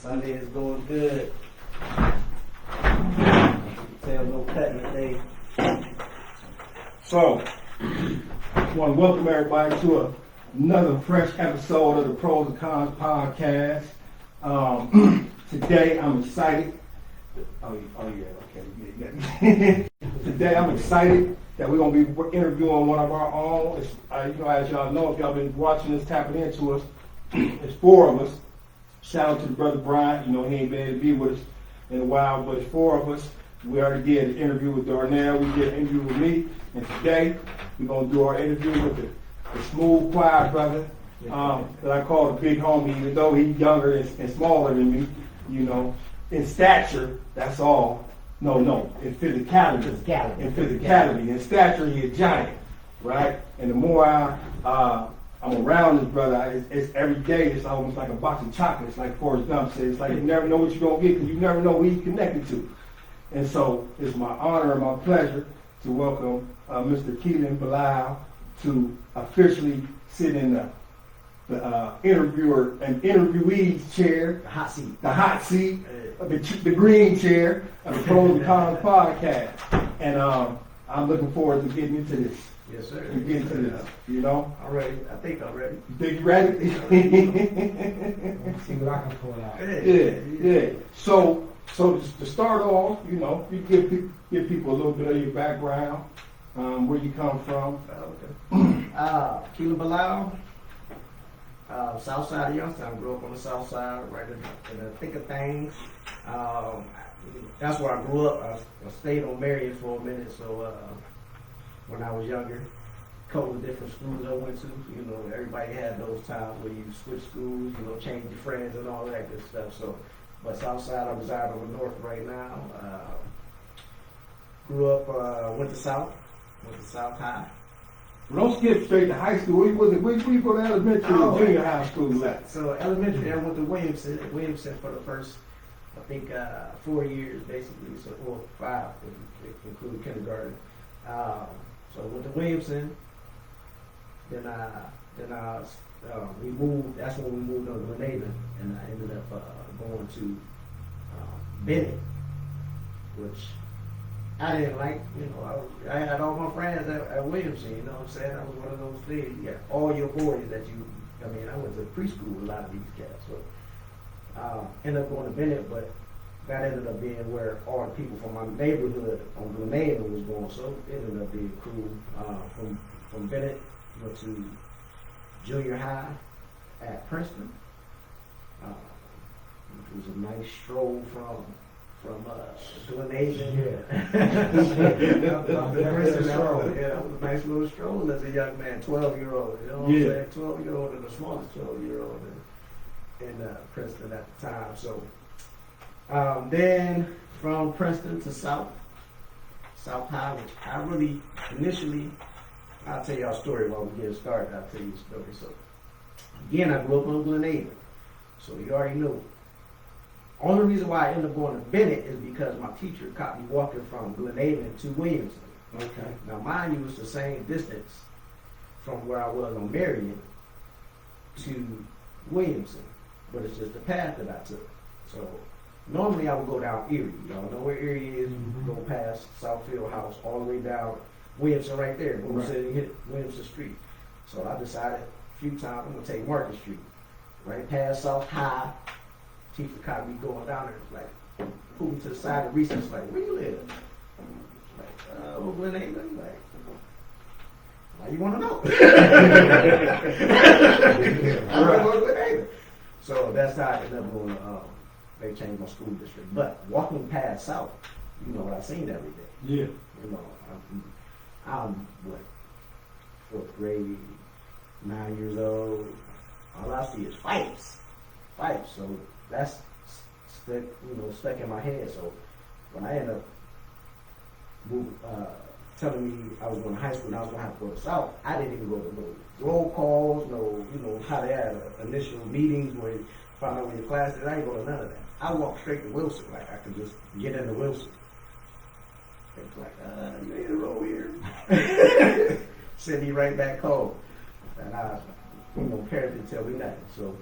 Sunday is going good. Tell no cutting today. So, I want to welcome everybody to another fresh episode of the Pros and Cons podcast. Today, I'm excited. Today, I'm excited that we're going to be interviewing one of our own. As y'all know, if y'all been watching us, tapping into us, it's four of us. Shout out to the brother Brian. You know, he ain't been able to be with us in a while, but it's four of us. We already did an interview with Darnell. We did an interview with me. And today, we're going to do our interview with the smooth, quiet brother that I call the big homie, even though he's younger and smaller than me, you know. In stature, that's all. No, in physicality. In physicality. In stature, he's a giant, right? And the more I'm around this brother, it's every day, it's almost like a box of chocolates, like Forrest Gump said. It's like you never know what you're going to get because you never know who you're connected to. And so it's my honor and my pleasure to welcome Mr. Kelan Bilal to officially sit in the interviewer and interviewee's chair, the hot seat, the green chair of the Pros and Cons podcast. And I'm looking forward to getting into this. Yes, sir. Getting into this, you know. I'm ready. I think I'm ready. You think you ready? See what I can pull out. Yeah. So to start off, you know, you give people a little bit of your background, where you come from. Kelan Bilal, south side of Youngstown. Grew up on the south side, right in the thick of things. That's where I grew up. I stayed on Marion for a minute, so when I was younger, a couple of different schools I went to. You know, everybody had those times where you switch schools, you know, change your friends and all that good stuff. So, but south side, I reside on the north right now. Grew up, went to South High. Well, don't skip straight to high school. Where you go to elementary and junior high school at? So elementary, I went to Williamson for the first, I think, 4 years basically, or 5, including kindergarten. So I went to Williamson. Then we moved. That's when we moved on to Grenada, and I ended up going to Bennett, which I didn't like. You know, I had all my friends at Williamson. You know what I'm saying? I was one of those things. You got all your boys that you. I mean, I went to preschool with a lot of these cats. So ended up going to Bennett, but that ended up being where all the people from my neighborhood on Grenada was going. So it ended up being cool. From Bennett, went to junior high at Princeton. It was a nice stroll from Glenada. Princeton, yeah, it was a nice little stroll as a young man, 12-year-old. You know what I'm saying? 12-year-old and the smallest 12-year-old in Princeton at the time. So then from Princeton to South High, which I really initially, I'll tell y'all a story while we get started. I'll tell you a story. So again, I grew up on Glenada, so you already know. Only reason why I ended up going to Bennett is because my teacher caught me walking from Glenada to Williamson. Okay. Now, mind you, it's the same distance from where I was on Marion to Williamson, but it's just the path that I took. So normally I would go down Erie. Y'all know where Erie is. Mm-hmm. Go past Southfield House all the way down Williamson right there. Go sit and hit Williamson Street. So I decided a few times I'm going to take Market Street. Right past South High. Teacher caught me going down there, like, pulled me to the side of the recess, like, where you live? Like, Glenada. Like, why you want to know? I want to go to Glenada. So that's how I ended up going to, they changed my school district. But walking past South, you know what I've seen every day. Yeah. You know, I'm what, 4th grade, 9 years old. All I see is fights. So that's stuck in my head. So when I ended up telling me I was going to high school and I was going to have to go to South, I didn't even go to no roll calls, no, you know, how they had initial meetings where you find out where your class is. I didn't go to none of that. I walked straight to Wilson, like I could just get into Wilson. They was like, you need to roll here. Send me right back home. And parents didn't tell me nothing. So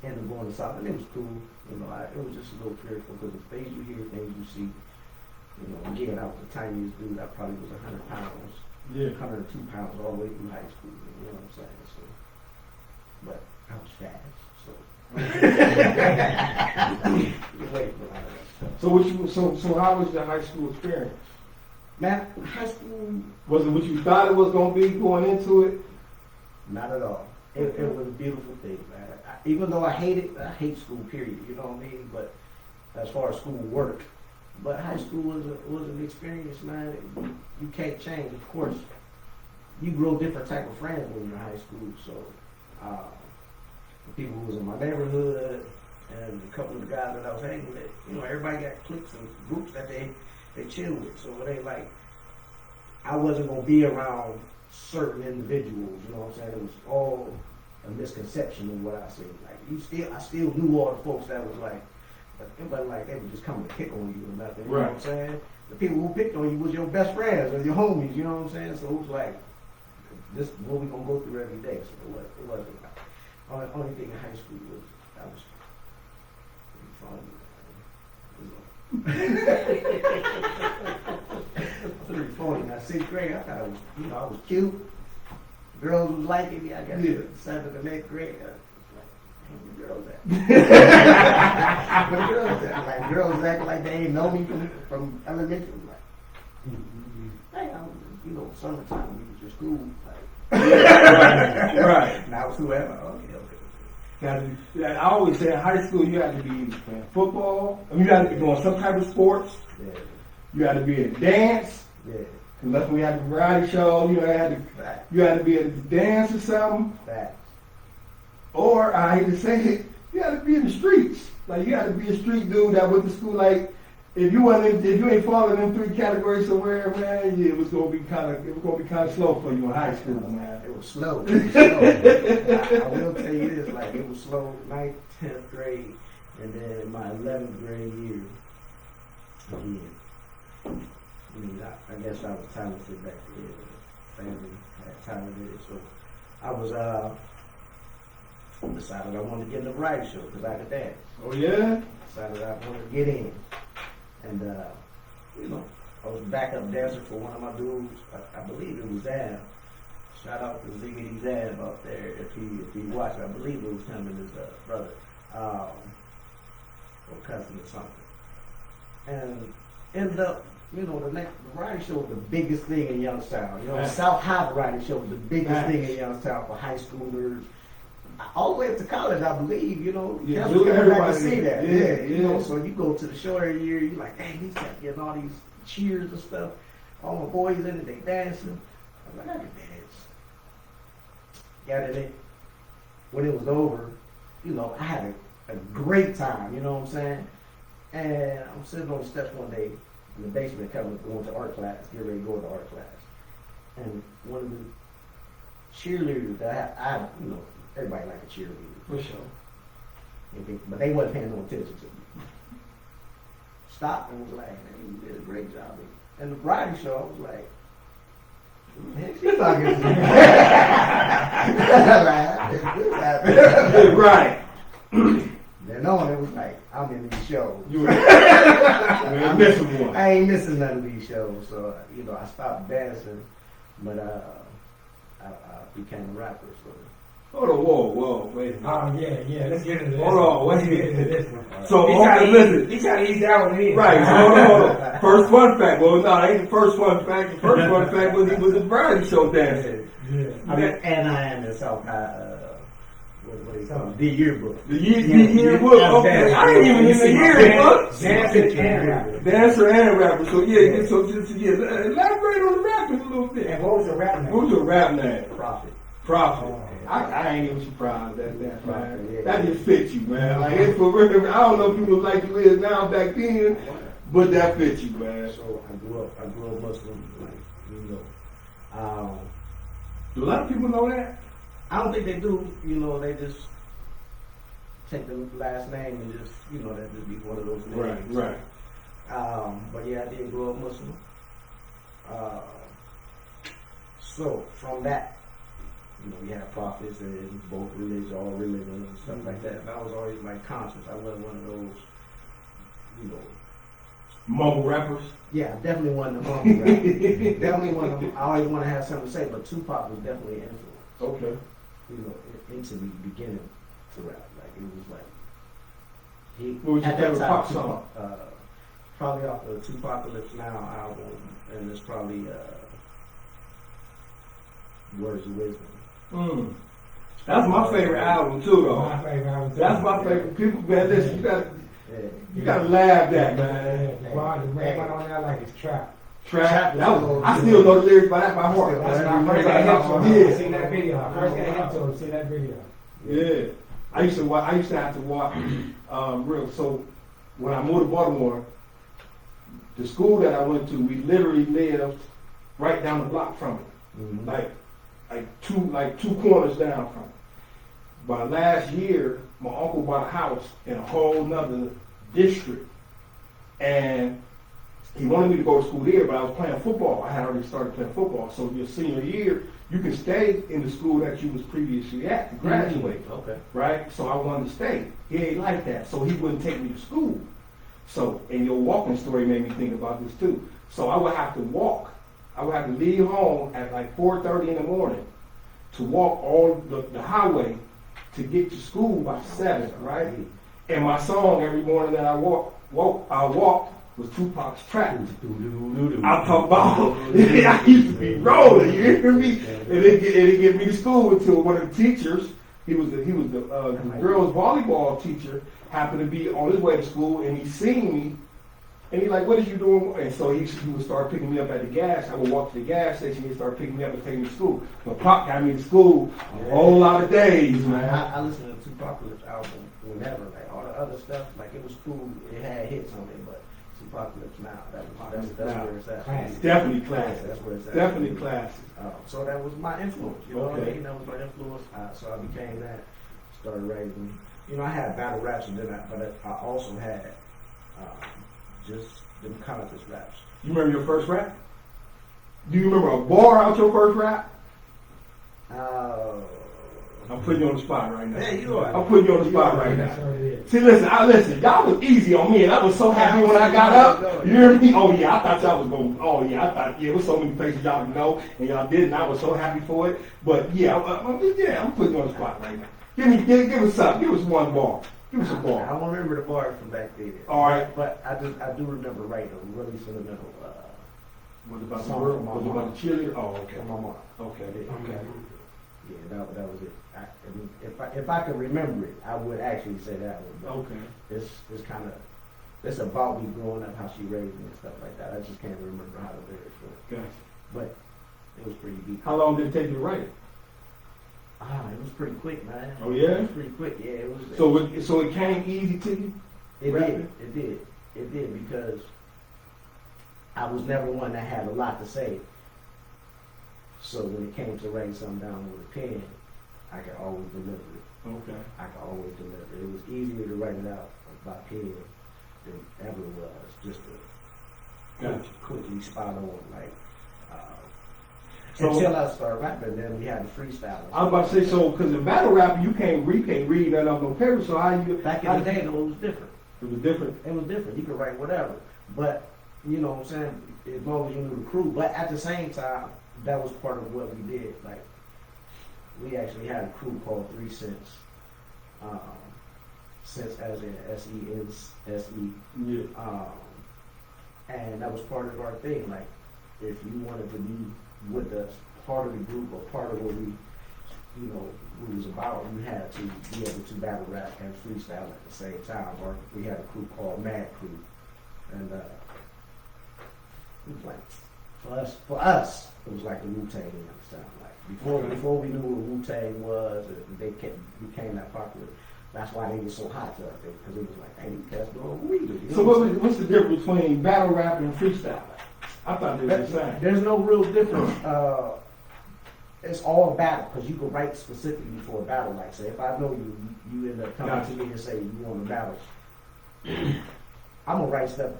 ended up going to South, and it was cool. You know, it was just a little fearful because the things you hear, things you see. You know, again, I was the tiniest dude. I probably was 100 pounds. Yeah. 102 pounds all the way through high school. You know what I'm saying? So, but I was fast. So. So how was your high school experience? Man, high school was it what you thought it was gonna be going into it? Not at all. It was a beautiful thing, man. Even though I hate school, period. You know what I mean? But as far as school work, but high school was an experience, man. You can't change. Of course, you grow different type of friends when you're in high school. So, the people who was in my neighborhood and a couple of the guys that I was hanging with, you know, everybody got cliques and groups that they chill with. So it ain't like I wasn't gonna be around certain individuals. You know what I'm saying? It was all a misconception of what I said. Like I still knew all the folks that was like. But like they would just come to pick on you or nothing. You know what I'm saying? The people who picked on you was your best friends or your homies. You know what I'm saying? So it was like, this is what we gonna go through every day. So it wasn't like, only thing in high school was I was pretty funny. Now 6th grade, I thought I was, you know, I was cute. Girls was liking me. I got to 7th and 8th grade. Where girls at? Where girls at? Like girls acting like they ain't know me from elementary. Like, hey, you know, summertime we was just cool. Like, right. Now it's whoever. Okay. I always say in high school you had to be playing football. I mean, you had to be doing some type of sports. Yeah. You had to be in dance. Yeah. Unless we had the variety show, you know, you had to be in a dance or something. Fact. Or I hate to say it, you had to be in the streets. Like you had to be a street dude that went to school. Like if you ain't falling in 3 categories somewhere, man, yeah, it was gonna be kind of slow for you in high school, man. It was slow. I will tell you this, like it was slow 9th, 10th grade, and then my 11th grade year. Again, I mean, I guess I was talented back then. Family had talented, so I was decided I wanted to get in the variety show because I could dance. Oh yeah? Decided I wanted to get in. And, you know, I was a backup dancer for one of my dudes. I believe it was Zab. Shout out to Ziggity Zab out there if he watched. I believe it was him and his brother. Or cousin or something. And ended up, you know, the variety show was the biggest thing in Youngstown. You know, the South High variety show was the biggest thing in Youngstown for high schoolers. All the way up to college, I believe, you know. Yeah, that's what everybody see that. Yeah, you know, so you go to the show every year, you're like, dang, these guys getting all these cheers and stuff. All my boys in it, they dancing. I'm like, I can dance. Got in it. When it was over, you know, I had a great time, you know what I'm saying? And I'm sitting on the steps one day in the basement, going to art class, getting ready to go to art class. And one of the cheerleaders that I you know, everybody like a cheerleader. For sure. But they wasn't paying no attention to me. Stopped and was like, hey, you did a great job. And the variety show, I was like, who the heck she talking to? Right. Then on, it was like, I'm in these shows. You ain't missing one. I ain't missing none of these shows. So, you know, I stopped dancing, but I became a rapper. So. Hold on, whoa, wait. Oh, yeah, let's get into this. Hold on, let's get into this one. So, listen. He's trying to ease that one in. Right, so hold on. First fun fact. Well, no, that ain't the first fun fact. The first fun fact was he was a variety show dancer. Yeah. I mean, and I am in South High, what do you call it? The yearbook. The yearbook. Okay. I ain't even in the yearbook. Dancer and rapper. So, yeah, elaborate on the rapping a little bit. And what was your rap name? What was your rap name? Prophet. I ain't even surprised at that, man. Yeah. That just fits you, man. Like, it's for real. I don't know if you was like you is now back then, but that fits you, man. So I grew up Muslim, like, you know. Do a lot of people know that? I don't think they do. You know, they just take the last name and just, you know, that just be one of those names. Right. But yeah, I did grow up Muslim. So from that, you had prophets and both religions, all religions and stuff like that. But I was always like conscious. I wasn't one of those, Mumble rappers. Yeah, definitely one of the mumble rappers. Definitely one of them. I always want to have something to say, but Tupac was definitely an influence. Okay. Into the beginning to rap. Like it was like he. What was your at that favorite time, pop song? Probably off the Tupacalypse Now album, and it's probably Words of Wisdom. That's my favorite album too, though. My favorite album. That's my favorite. People, man, listen, you gotta laugh at that, man. The one on there like it's trap. Trap. I still know the lyrics by that by heart. That's when I first got hip to it. Seen that video. First got hip to it. See that video. Yeah. I used to have to watch so when I moved to Baltimore, the school that I went to, we literally lived right down the block from it. Mm-hmm. Like two corners down from it. By last year, my uncle bought a house in a whole nother district. And he wanted me to go to school there, but I was playing football. I had already started playing football. So your senior year, you can stay in the school that you was previously at to graduate. Okay. Right? So I wanted to stay. He ain't like that. So he wouldn't take me to school. So, and your walking story made me think about this too. So I would have to walk. I would have to leave home at like 4:30 in the morning to walk all the highway to get to school by 7, right? And my song every morning that I walked was Tupac's Trap. I'm talking about, I used to be rolling, you hear me? And it get me to school until one of the teachers, he was the girls volleyball teacher, happened to be on his way to school, and he seen me, and he like, what is you doing? And so he would start picking me up at the gas. I would walk to the gas station, he'd start picking me up and taking me to school. But Pop got me to school a whole lot of days, man. I listened to Tupacalypse album whenever, like all the other stuff, like it was cool, it had hits on it, but Tupacalypse Now, that's where it's at. Classic. It's definitely classic. That's where it's at. Definitely classic. So that was my influence, you know what I Okay. mean? That was my influence. So I became that, started writing. I had battle raps, and but I also had just them conscious raps. You remember your first rap? Do you remember a bar out your first rap? I'm putting you on the spot right now. Yeah, you are. I'm putting you on the spot right That's now. what it is. See, listen, y'all was easy on me, and I was so happy when I got up. You hear me? Oh yeah, I thought y'all was going. Oh yeah, I thought it was so many places y'all could know, and y'all didn't. I was so happy for it. But yeah, I'm putting you on the spot right now. Give us something. Give us one bar. Give us a I bar. don't remember the bars from back then. All right. But I do remember writing a really sentimental What about the Song girl? from my What mom. about the cheerleader? Oh, okay. from my mom. Okay. Okay. Yeah, that was it. I mean, if I could remember it, I would actually say that one. But Okay. it's about me growing up, how she raised me and stuff like that. I just can't remember how the lyrics were. Gotcha. But it was pretty deep. How long did it take you to write it? It was pretty quick, man. Oh, yeah? It was pretty quick. Yeah, it was. So it came easy to you? It rapping? It did because I was never one that had a lot to say. So when it came to writing something down with a pen, I could always deliver it. Okay. I could always deliver it. It was easier to write it out by pen than ever was just to Gotcha. quickly spot on. Like So- until I started rapping, then we had the freestyle. I was about to say, so, because in battle rap, you can't read none of no paper, so how you... Back in the day, though, it was different. It was different. It was different. You could write whatever. But, you know what I'm saying, as long as you knew the crew. But at the same time, that was part of what we did. Like, we actually had a crew called 3 Cents. Cents as in S-E-N-S-E. Yeah. And that was part of our thing. Like, if you wanted to be with us, part of the group or part of what we, we was about, you had to be able to battle rap and freestyle at the same time. Or we had a crew called Mad Crew, and it was like for us, it was like the Wu-Tang. You understand? Like before we knew what Wu-Tang was, and they became that popular. That's why they were so hot to us, because it was like, hey, you cats doing what we do. You So know what's the difference between battle rap and freestyle? I thought they were the same. There's no real difference. It's all battle, because you can write specifically for a battle. Like, say, if I know you end up coming to me and say you want a battle, I'm going to write stuff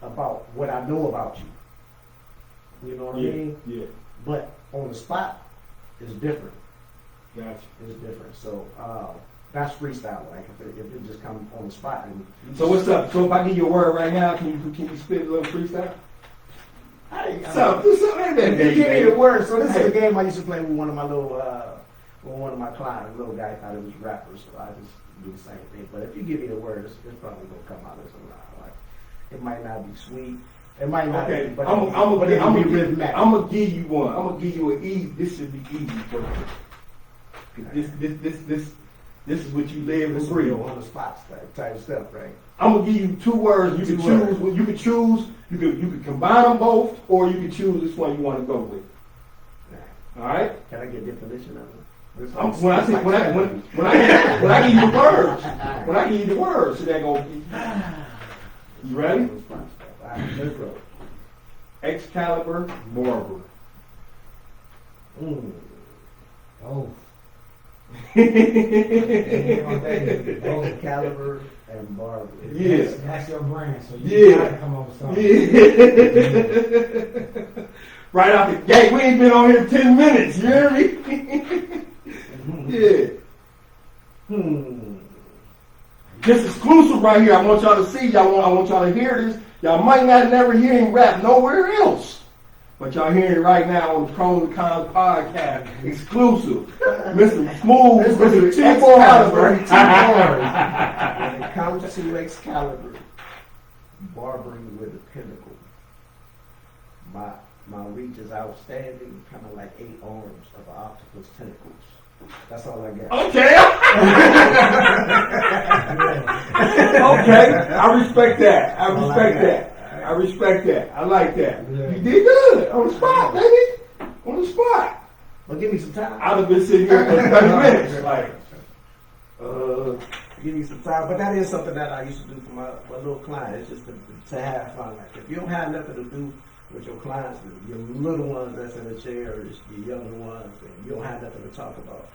about what I know about you. You know what I mean? Yeah. But on the spot, it's different. Gotcha. It's different. So that's freestyle. Like if it just come on the spot. And So what's up? So if I give you a word right now, can you spit a little freestyle? So if you give me the word. So this is a game I used to play with one of my clients. A little guy thought it was rappers, so I just do the same thing. But if you give me the word, it's probably gonna come out as a lot. Like it might not be sweet. It might not. Okay, Be, but I'm gonna give you one. I'm gonna give you an easy. This should be easy for you. This is what you live and breathe. On the spot type stuff, right? I'm gonna give you 2 words. You can choose. You can choose. You can combine them both, or you can choose which one you want to go with. All right. Can I get a definition of it? When I give you the words, when I give you the words, so they're gonna be. You ready? Let's go. Excalibur, Barber. Oh. Excalibur and Barber. Yeah. That's your brand, so you gotta come up with something. Yeah. Right out the gate, we ain't been on here 10 minutes, you hear me? Yeah. This exclusive right here, I want y'all to see, I want y'all to hear this. Y'all might not never hear him rap nowhere else. But y'all hearing it right now on the Pros and Cons podcast, exclusive. Mr. Smooth, Mr. Excalibur. When it comes to Excalibur, barbering with a pinnacle. My reach is outstanding, kind of like 8 arms of an octopus tentacles. That's all I got. Okay. Okay. I respect that. I respect that. I like that. Yeah. You did good. On the spot, baby. On the spot. But give me some time. I'd have been sitting here for 30 minutes. Like, give me some time. But that is something that I used to do for my little clients. It's just to have fun. Like if you don't have nothing to do with your clients, your little ones that's in the chair, or your younger ones, and you don't have nothing to talk about,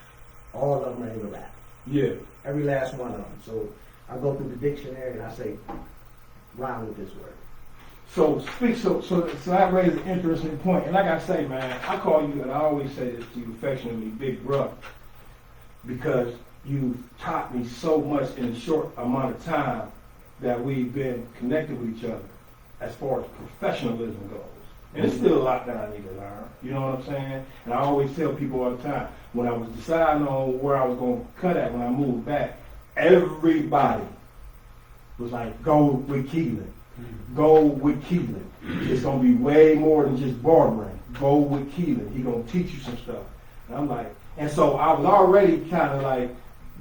all of them are in the rap. yeah. Every last one of them. So I go through the dictionary and I say, rhyme with this word. So that raised an interesting point. And like I say, man, I call you, and I always say this to you affectionately, Big Brother, because you taught me so much in a short amount of time that we've been connected with each other as far as professionalism goes. And it's still a lot that I need to learn. You know what I'm saying? And I always tell people all the time, when I was deciding on where I was going to cut at when I moved back, everybody was like, go with Kelan. Go with Kelan. It's going to be way more than just barbering. Go with Kelan. He's going to teach you some stuff. And I'm like, and so I was already kind of like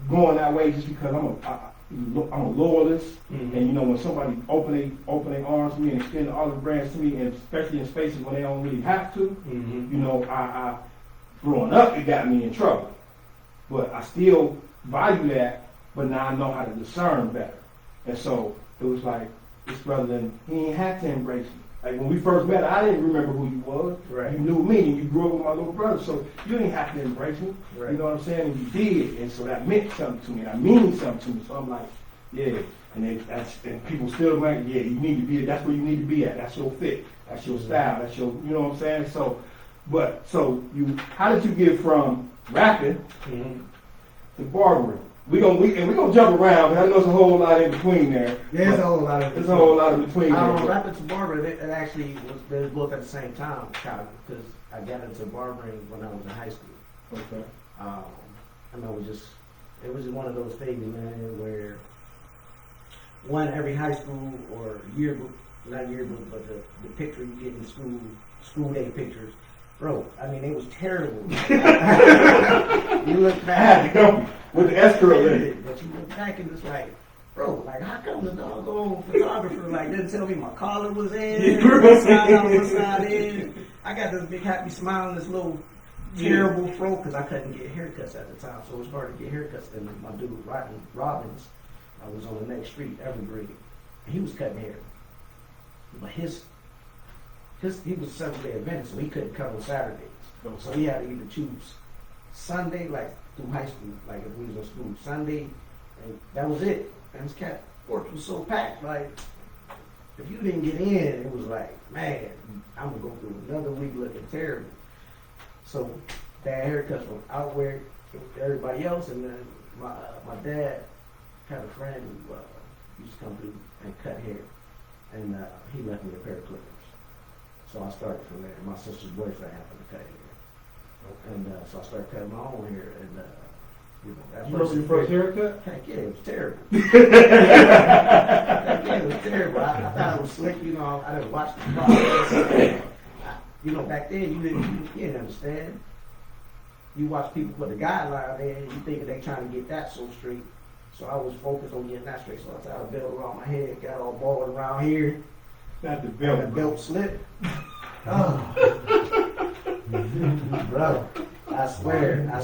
going that way just because I'm a loyalist. Mm-hmm. And you know, when somebody open their arms to me and extend olive branch to me, and especially in spaces when they don't really have to, Mm-hmm. you know, I growing up, it got me in trouble. But I still value that, but now I know how to discern better. And so it was like, this brother, he ain't had to embrace me. Like when we first met, I didn't remember who you was. Right. You knew me, and you grew up with my little brother, so you didn't have to embrace me. Right. You know what I'm saying? And you did, and so that meant something to me. That means something to me. So I'm like, yeah. And people still like, yeah, you need to be. That's where you need to be at. That's your fit. That's your style. That's your. You know what I'm saying? So, how did you get from rapping to barbering? We're gonna jump around, but I know there's a whole lot in between there. There's a whole lot of There's a whole lot in between there. Rapping to barbering, it actually was, they was both at the same time, kind of, because I got into barbering when I was in high school. Okay. And it was just one of those things, man, where every high school or yearbook, not yearbook, but the picture you get in school day pictures, bro, I mean, it was terrible. You look I had to back. go with the S curl in it. But you look back and it's like, bro, like how come the doggone photographer like didn't tell me my collar was in, one side out, one side in. I got this big happy smile and this little terrible throat because I couldn't get haircuts at the time, so it was hard to get haircuts. And my dude Robbins, I was on the next street, Evergreen, and he was cutting hair, but he was 7-day Adventist, so he couldn't cut on Saturdays. So he had to either choose Sunday, like through high school, like if we was in school, Sunday, and that was it. And his cat work was so packed, like if you didn't get in, it was like, man, I'm gonna go through another week looking terrible. So bad haircuts from outwear everybody else, and then my dad had a friend who used to come through and cut hair, and he left me a pair of clippers. So I started from there. My sister's boyfriend happened to cut hair, and so I started cutting my own hair, and at You remember your first haircut? Heck yeah, it was terrible. Heck yeah, it was terrible. I thought it was slick, I didn't watch the process. Back then you didn't understand. You watch people put the guideline in, you think they trying to get that so straight. So I was focused on getting that straight. So I tied a belt around my head, got all bald around here. Not the And belt. the belt slipped. Oh. Bro, I swear, I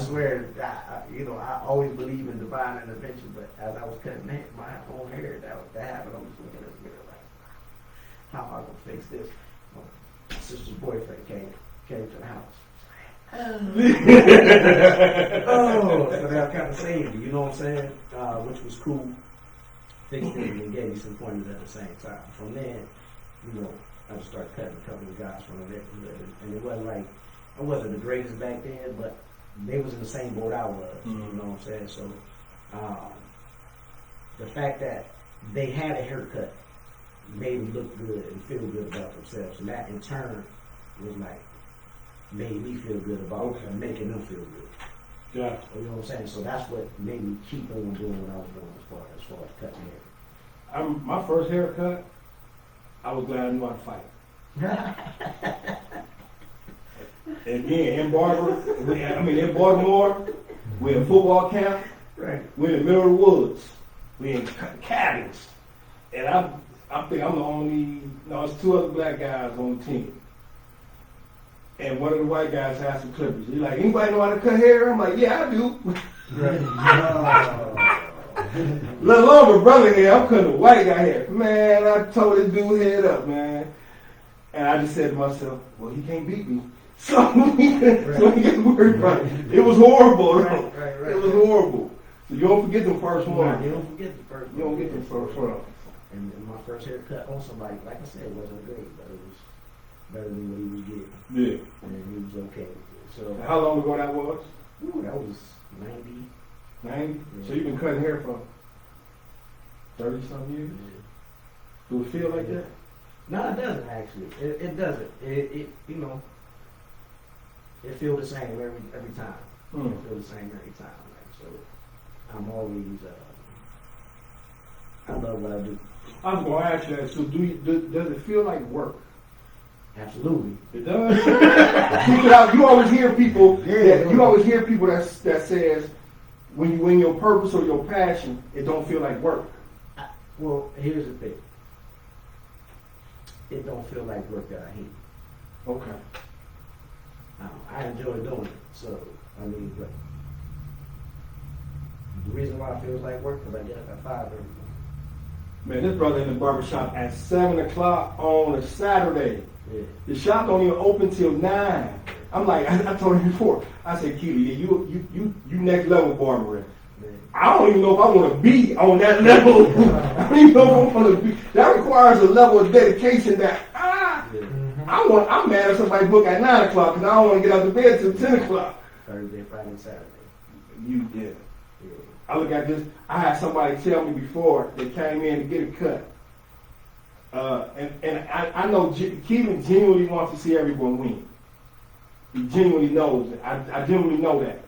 always believe in divine intervention, but as I was cutting my own hair, that happened. I was looking at the mirror like, how am I going to fix this? My sister's boyfriend came to the house. Oh, so that kind of saved me, you know what I'm saying? Which was cool. Fixed it and gave me some pointers at the same time. From then, I just started cutting a couple of guys from the neighborhood, and it wasn't like I wasn't the greatest back then, but they was in the same boat I was. You know what I'm saying? So the fact that they had a haircut made them look good and feel good about themselves, and that in turn was like made me feel good about making them feel good. Yeah. You know what I'm saying? So that's what made me keep on doing what I was doing as far as cutting hair. My first haircut, I was glad I knew how to fight. And then in Baltimore, we're in football camp. Right. We're in the middle of the woods. We're in cabins. And I think I'm the only, it's two other black guys on the team. And one of the white guys has some clippers. He's like, anybody know how to cut hair? I'm like, yeah, I do. Right. Let alone my brother hair, I'm cutting a white guy hair. Man, I told this dude head up, man. And I just said to myself, well, he can't beat me. So we get worried about it. It was horrible. Right. It was horrible. So you don't forget the first one. You don't forget the first one. You don't get the first one. And my first haircut on somebody, like I said, it wasn't great, but it was better than what he was getting. Yeah. And he was okay with it. So How long ago that was? that was 90. 90? Yeah. So you've been cutting hair for 30-some years? Do it feel like that? No, it doesn't actually. It doesn't. It feels the same every time. It feels the same every time. Like, so I'm always I love what I do. I was going to ask you that. So does it feel like work? Absolutely. It does. You always hear people. You always hear people that says when you win your purpose or your passion, it don't feel like work. Well, here's the thing. It don't feel like work that I hate. Okay. I enjoy doing it. So but the reason why it feels like work is I get up at 5 every morning. Man, this brother in the barbershop at 7 o'clock on a Saturday. Yeah. The shop don't even open till 9. I'm like, I told you before. I said, Keely, you next level barber. I don't even know if I want to be on that level. I don't even know if I want to be. That requires a level of dedication that I'm mad at somebody book at 9 o'clock because I don't want to get out of bed till 10 o'clock. Thursday, Friday, Saturday. Yeah. I look at this. I had somebody tell me before they came in to get a cut. And I know Keelan genuinely wants to see everyone win. He genuinely knows it. I genuinely know that.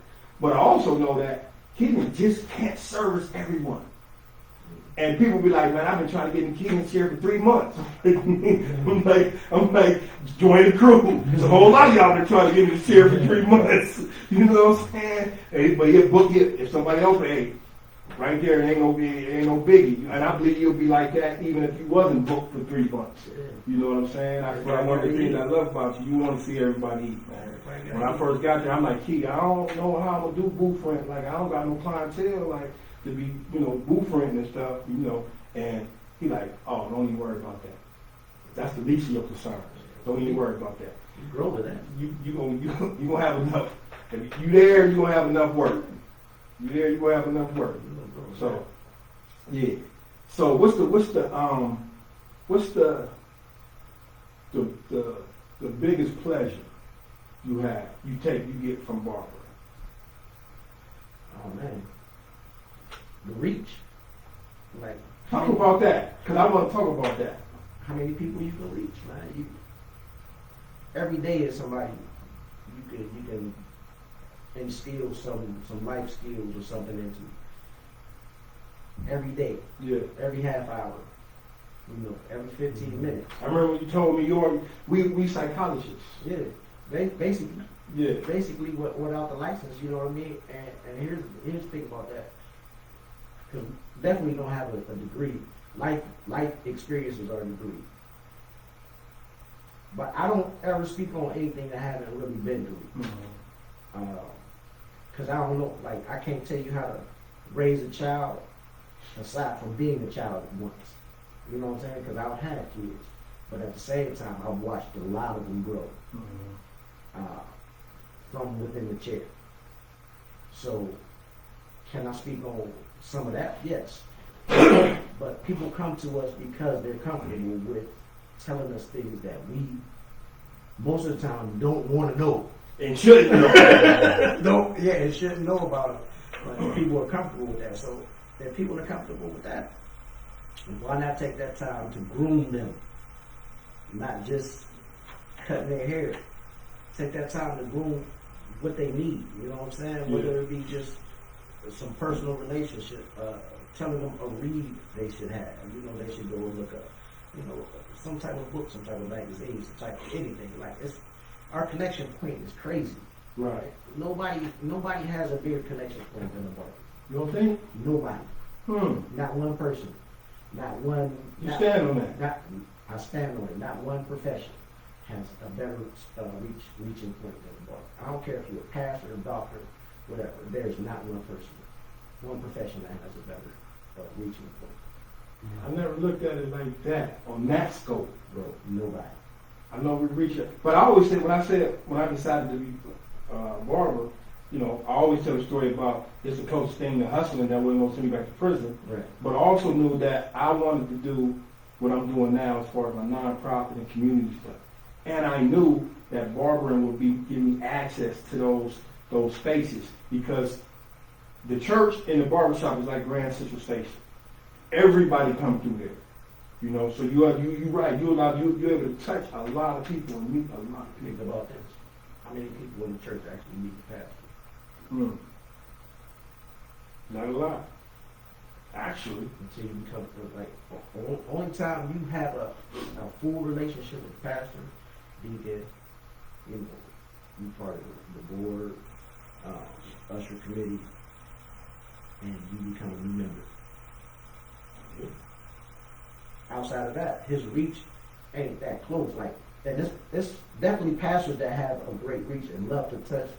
But I also know that Keelan just can't service everyone. And people be like, man, I've been trying to get in Keelan's chair for 3 months. I'm like, join the crew. There's a whole lot of y'all been trying to get in the chair for 3 months. You know what I'm saying? Hey, but he'll book it if somebody else, hey, right there, it ain't no biggie. And I believe you'll be like that even if you wasn't booked for 3 months. You know what I'm saying? That's one of the things I love about you. You want to see everybody eat, man. When I first got there, I'm like, Key, I don't know how I'm going to do booth rent. Like, I don't got no clientele, like, to be, booth rent and stuff, And he like, oh, don't even worry about that. That's the least of your concerns. Don't even worry about that. You grow with that. You gonna have enough. If you there, you gonna have enough work. You there, you gonna have enough work. So, yeah. So what's the biggest pleasure you get from barbering? Oh man, the reach. Like Talk about that, because I want to talk about that. how many people you can reach, man. Every day is somebody you can instill some life skills or something into. Every day, Yeah. every half hour, every 15 minutes. I remember when you told me we psychologists. Yeah, basically. Yeah. Basically, without the license, you know what I mean. And here's the thing about that. Because definitely don't have a degree. Life experiences are a degree. But I don't ever speak on anything that I haven't really been through. Because I don't know, like, I can't tell you how to raise a child aside from being a child once. You know what I'm saying? Because I don't have kids. But at the same time, I've watched a lot of them grow from within the chair. So, can I speak on some of that? Yes. But people come to us because they're comfortable with telling us things that we, most of the time, don't want to know. And shouldn't know. And shouldn't know about it. But people are comfortable with that. So, if people are comfortable with that, why not take that time to groom them? Not just cutting their hair. Take that time to groom what they need. You know what I'm saying? Yeah. Whether it be just some personal relationship, telling them a read they should have. They should go and look up. Some type of book, some type of magazine, some type of anything. Like our connection point is crazy. Right. Nobody has a bigger connection point than the bar. You don't think? Nobody. Not one person. Not one. You stand on that. I stand on it. Not one profession has a better reaching point than the bar. I don't care if you're a pastor, a doctor, whatever. There's not one profession that has a better reaching point. I never looked at it like that, on that scope. Bro, nobody. I know we reach it. But I always say, when I decided to be a barber, I always tell a story about it's the closest thing to hustling that wasn't going to send me back to prison. Right. But I also knew that I wanted to do what I'm doing now as far as my nonprofit and community stuff. And I knew that barbering would be giving me access to those spaces, because the church and the barbershop is like Grand Central Station. Everybody come through there. So you're right. You're able to touch a lot of people and meet a lot of Think people. about this. How many people in the church actually meet the pastor? Not a lot. Actually. Until you become only time you have a full relationship with the pastor, deacon, you part of the board, usher committee, and you become a new member. Outside of that, his reach ain't that close. And it's definitely pastors that have a great reach and love to touch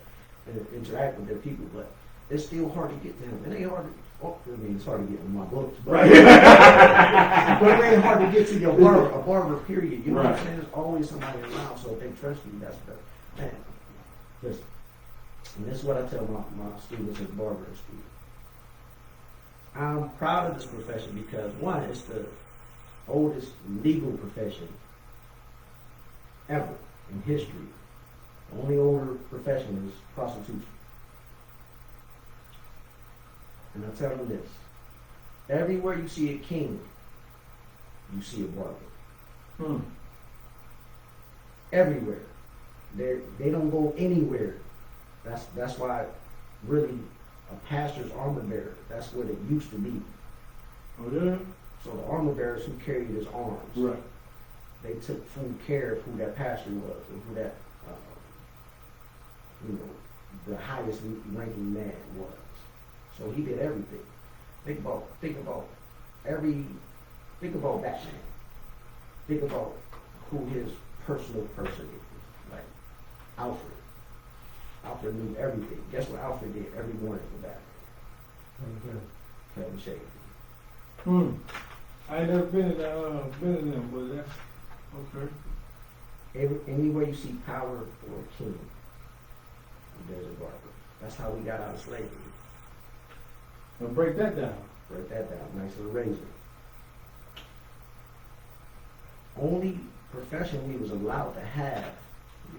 and interact with their people, but it's still hard to get to him. It ain't hard to. It's hard to get in my books, but, but it ain't hard to get to your barber, a barber, period. You know what I'm saying? There's always somebody around, so if they trust you, that's the man. Listen, and this is what I tell my students at barbering school. I'm proud of this profession because, one, it's the oldest legal profession ever in history. The only older profession is prostitution. And I tell them this: everywhere you see a king, you see a barber. Everywhere. They don't go anywhere. That's why, really, a pastor's armor bearer. That's what it used to be. Oh yeah. So the armor bearers who carried his arms, Right. they took full care of who that pastor was and who that, the highest ranking man was. So he did everything. Think about Batman. Think about who his personal person is. Like Alfred. Alfred knew everything. Guess what Alfred did every morning for Batman? Kevin Shade. I ain't never been in them, but that's okay. Anywhere you see power or king, there's a barber. That's how we got out of slavery. Now break that down. Break that down. Nice little razor. Only profession we was allowed to have.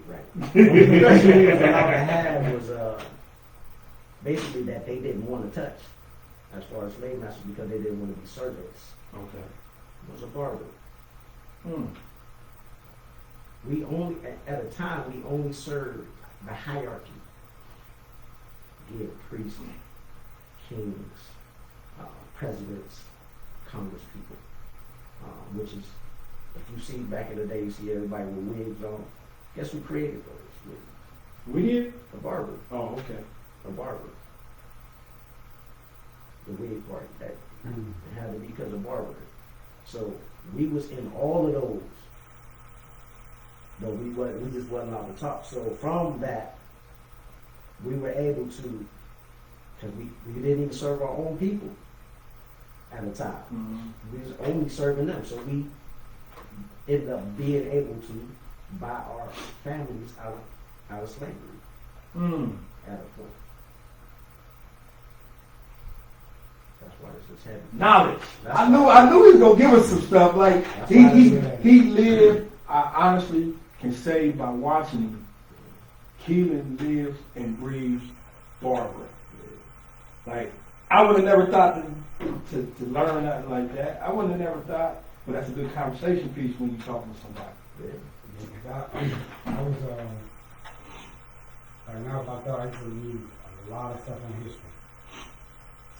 Right. Only profession we was allowed to have was basically that they didn't want to touch as far as slave masters because they didn't want to be servants. Okay. It was a barber. Hmm. We only, at a time, we only served the hierarchy. Give priests, kings, presidents, congress people, which is, if you see back in the day, you see everybody with wigs on. Guess who created those wigs? We did? A barber. Oh, okay. A barber. The wig part, that it had to be because of barbering. So we was in all of those, but we just wasn't on the top. So from that, we were able to, because we didn't even serve our own people at the time. Mm-hmm. We was only serving them. So we ended up being able to buy our families out of slavery at a point. That's why this is heavy. Knowledge. That's I knew he was gonna give us some stuff. Like That's why he lived. I honestly can say by watching him, Kelan lives and breathes barbering. Like I would have never thought to learn nothing like that. I wouldn't have never thought. But that's a good conversation piece when you're talking to somebody. I was like now I thought I used to read a lot of stuff on history.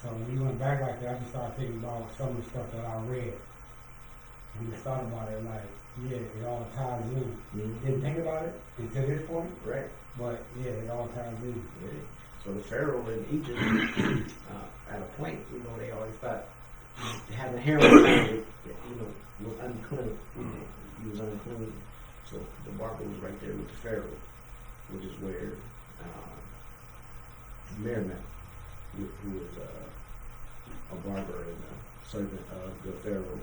So when you went back like that, I just started thinking about some of the stuff that I read. And just thought about it like, yeah, it all ties in. Didn't think about it until this point. Right. But yeah, it all ties in. Yeah. So the Pharaoh in Egypt, at a point, they always thought having hair on his head, was unclean. He was unclean. So the barber was right there with the Pharaoh, which is where Merriman, who was a barber and a servant of the Pharaoh,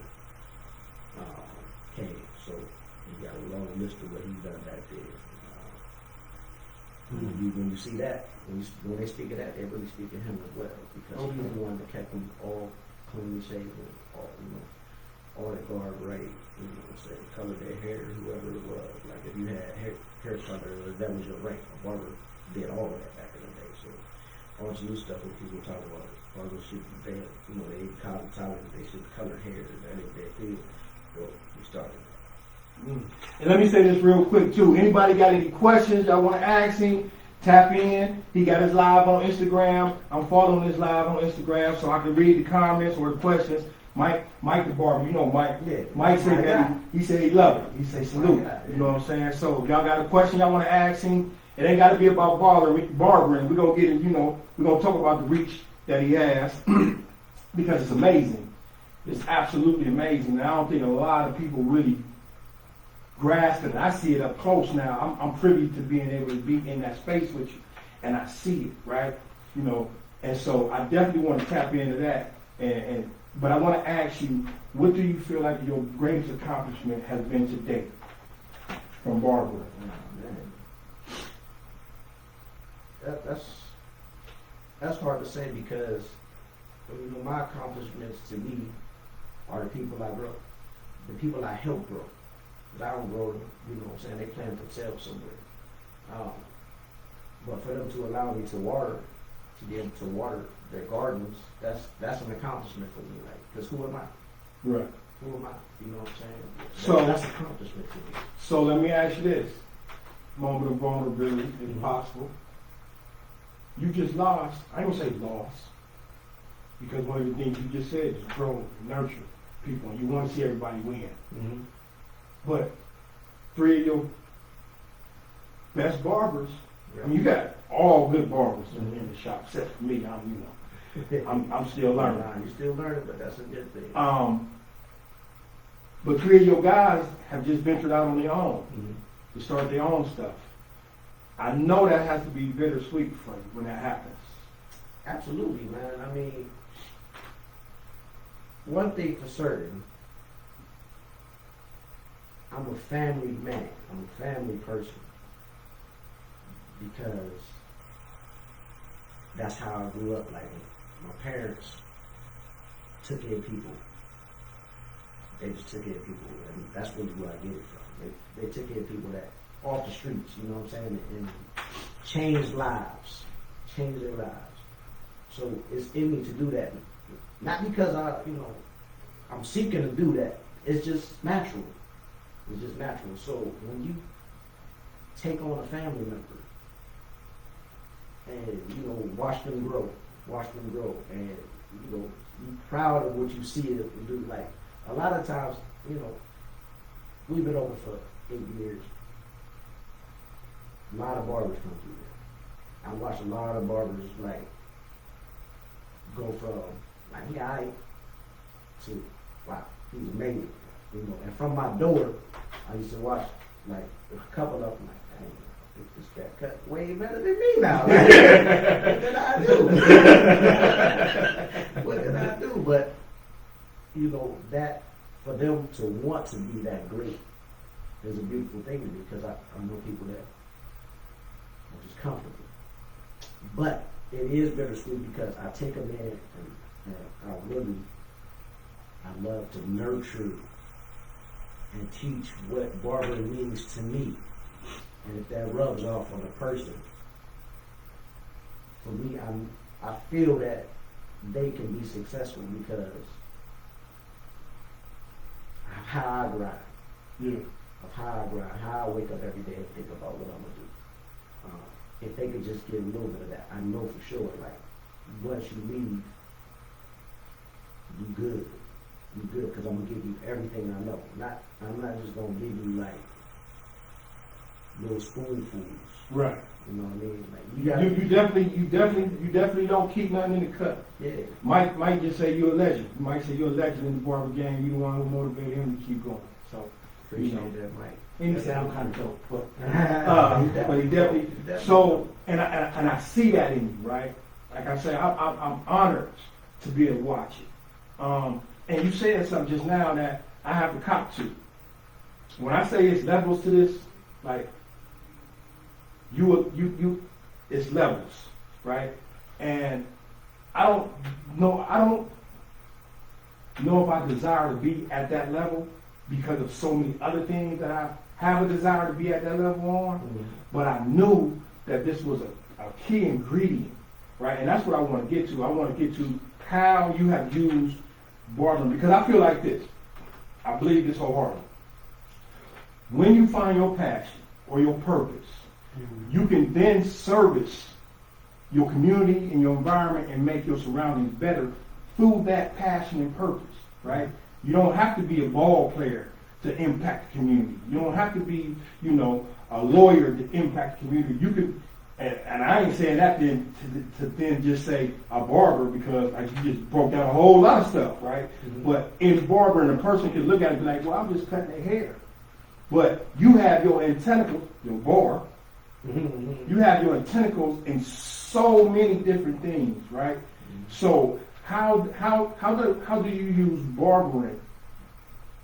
came. So he got a long list of what he's done back there. When you see that, when they speak of that, they really speak of him as well, because he's the one that kept them all clean shaven, all that garb right, color their hair, whoever it was. Like if you had hair color, that was your rank. A barber did all of that back in the day. So all this new stuff when people talk about barbers should be bad, they college, they should color hair, that ain't their thing. Well, we started that. And let me say this real quick too. Anybody got any questions y'all want to ask him? Tap in. He got his live on Instagram. I'm following his live on Instagram so I can read the comments or the questions. Mike the barber, Mike. Yeah. Mike said that he said he loved it. He said salute. You know what I'm saying? So if y'all got a question y'all want to ask him, it ain't got to be about barbering. We're gonna get it. We're gonna talk about the reach that he has because it's amazing. It's absolutely amazing. And I don't think a lot of people really grasp it. I see it up close now. I'm privy to being able to be in that space with you, and I see it, right? And so I definitely want to tap into that. But I want to ask you, what do you feel like your greatest accomplishment has been to date from barbering? That's hard to say because my accomplishments to me are the people I grow, the people I help grow. I don't grow them, they plant themselves somewhere. But for them to allow me to water, to be able to water their gardens, that's an accomplishment for me. Because who am I? Right. Who am I? You know what I'm saying? So that's an accomplishment to me. So let me ask you this. Moment of vulnerability, if possible. You just lost, I ain't gonna say lost, because one of the things you just said is grow, nurture people, and you want to see everybody win. Mm-hmm. But 3 of your best barbers, you got all good barbers in the shop, except for me. I'm still learning. You're still learning, but that's a good thing. But 3 of your guys have just ventured out on their own to start their own stuff. I know that has to be bittersweet for you when that happens. Absolutely, man. One thing for certain, I'm a family man. I'm a family person because that's how I grew up. Like my parents took care of people. They just took care of people, and that's really where I get it from. They took care of people that off the streets, and changed lives, changed their lives. So it's in me to do that. Not because I'm seeking to do that. It's just natural. It's just natural. So when you take on a family member and, watch them grow, and, you're proud of what you see them do. Like, a lot of times, we've been open for 8 years. A lot of barbers come through there. I watch a lot of barbers, like, go from, like, he alright, to, wow, he's amazing. And from my door, I used to watch, like, a couple of them, like, dang, this cat cut way better than me now. Like, what did I do? What did I do? But, that, for them to want to be that great is a beautiful thing to me, because I know people that are just comfortable. But it is bittersweet because I take them in and I love to nurture and teach what barbering means to me. And if that rubs off on a person, for me, I feel that they can be successful because of how I grind. Yeah. Of how I grind, how I wake up every day and think about what I'm gonna do. If they could just get a little bit of that, I know for sure, like, once you leave, you good. You good, because I'm gonna give you everything I know. I'm not just gonna give you, like, little spoonfuls. Right. You know what I mean? Like, You definitely don't keep nothing in the cut. yeah. Might just say you're a legend. You might say you're a legend in the barber game. You the one who motivated him to keep going. So Appreciate that, Mike. and he said I'm kind of dope, but he definitely. So and I see that in you, right? Like I said, I'm honored to be able to watch it. And you said something just now that I have to cop to. When I say it's levels to this, like you, it's levels, right? And I don't know if I desire to be at that level because of so many other things that I have a desire to be at that level on. Mm-hmm. But I knew that this was a key ingredient, right? And that's what I want to get to. I want to get to how you have used barbering, because I feel like this. I believe this wholeheartedly. When you find your passion or your purpose, you can then service your community and your environment and make your surroundings better through that passion and purpose, right? You don't have to be a ball player to impact the community. You don't have to be, a lawyer to impact the community. You can, and I ain't saying that then to then just say a barber, because like you just broke down a whole lot of stuff, right? Mm-hmm. But in barbering, a person can look at it and be like, well, I'm just cutting their hair. But you have your tentacles, your bar. Mm-hmm. You have your tentacles in so many different things, right? Mm-hmm. So how do you use barbering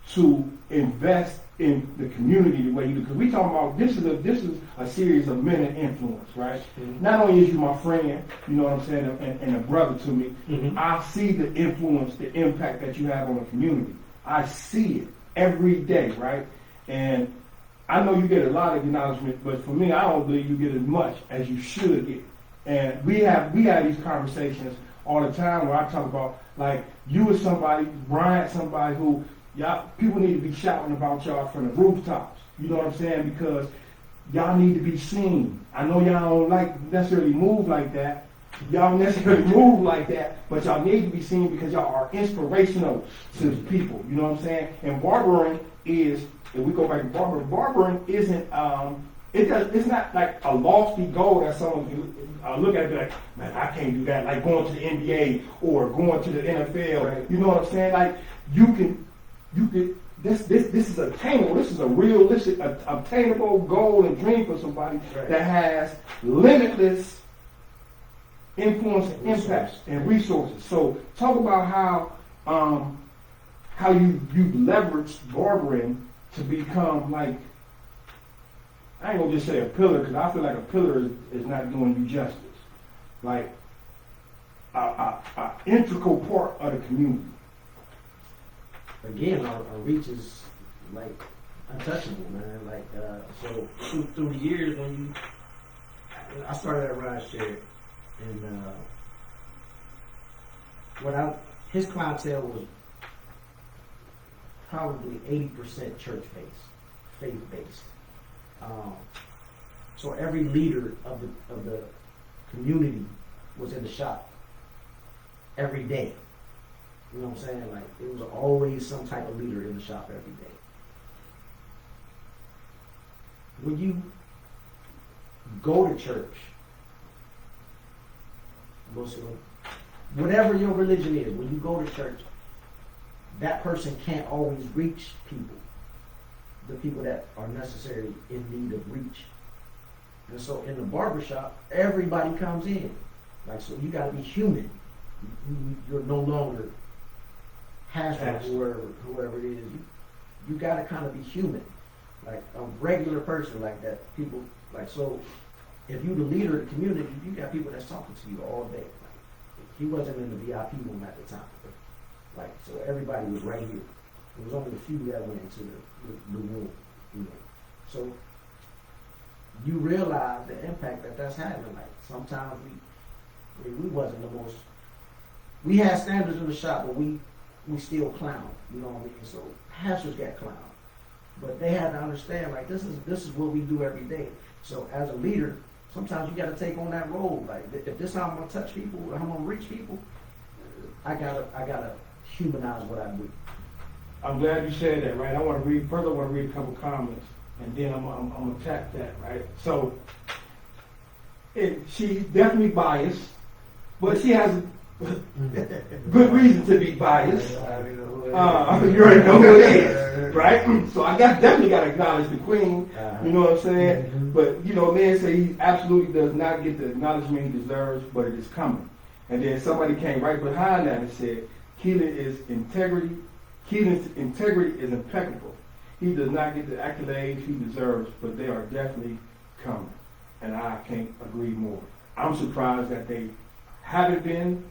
to invest in the community the way you do? Because we talking about this is a series of men of influence, right? Mm-hmm. Not only is you my friend, you know what I'm saying, and a brother to me. Mm-hmm. I see the influence, the impact that you have on the community. I see it every day, right? And I know you get a lot of acknowledgement, but for me, I don't believe you get as much as you should get. And we have these conversations all the time where I talk about, like, you as somebody, Brian, somebody who people need to be shouting about y'all from the rooftops. You know what I'm saying? Because y'all need to be seen. I know y'all don't necessarily move like that. Y'all necessarily move like that, but y'all need to be seen because y'all are inspirational to people. You know what I'm saying? And barbering is, if we go back to barbering isn't, it's not like a lofty goal that someone can look at and be like, man, I can't do that. Like going to the NBA or going to the NFL. Right. You know what I'm saying? Like you can, this is attainable. This is a realistic, obtainable goal and dream for somebody that has limitless influence and impact and resources. So talk about how you leverage barbering to become, like, I ain't gonna just say a pillar, because I feel like a pillar is not doing you justice. Like a integral part of the community. Again, our reach is like untouchable, man. Like so through the years, when I started at Rideshare in his clientele was probably 80% church-based, faith-based. So every leader of the community was in the shop every day. You know what I'm saying? Like, it was always some type of leader in the shop every day. When you go to church, Muslim, whatever your religion is, when you go to church, that person can't always reach people, the people that are necessarily in need of reach. And so in the barbershop, everybody comes in. Like, so you got to be human. You're no longer hashtag whoever it is. You got to kind of be human, like a regular person, like that. People like, so if you the leader of the community, you got people that's talking to you all day. Like, he wasn't in the VIP room at the time, like, so everybody was right here. There was only a few that went into the room, you know. So you realize the impact that's having. Like, sometimes we wasn't the most. We had standards in the shop, but we still clown. You know what I mean? So pastors got clown, but they had to understand, like, this is what we do every day. So as a leader, sometimes you got to take on that role. Like, if this is how I'm gonna touch people, how I'm gonna reach people, I gotta humanize what I do. I'm glad you said that, right? I want to read a couple comments, and then I'm gonna attack that, right? So, she's definitely biased, but she has good reason to be biased. You already know who it is, right? So I definitely got to acknowledge the queen. You know what I'm saying? Mm-hmm. But you know, man, say he absolutely does not get the acknowledgement he deserves, but it is coming. And then somebody came right behind that and said, Kelan's integrity is impeccable. He does not get the accolades he deserves, but they are definitely coming. And I can't agree more. I'm surprised that they haven't been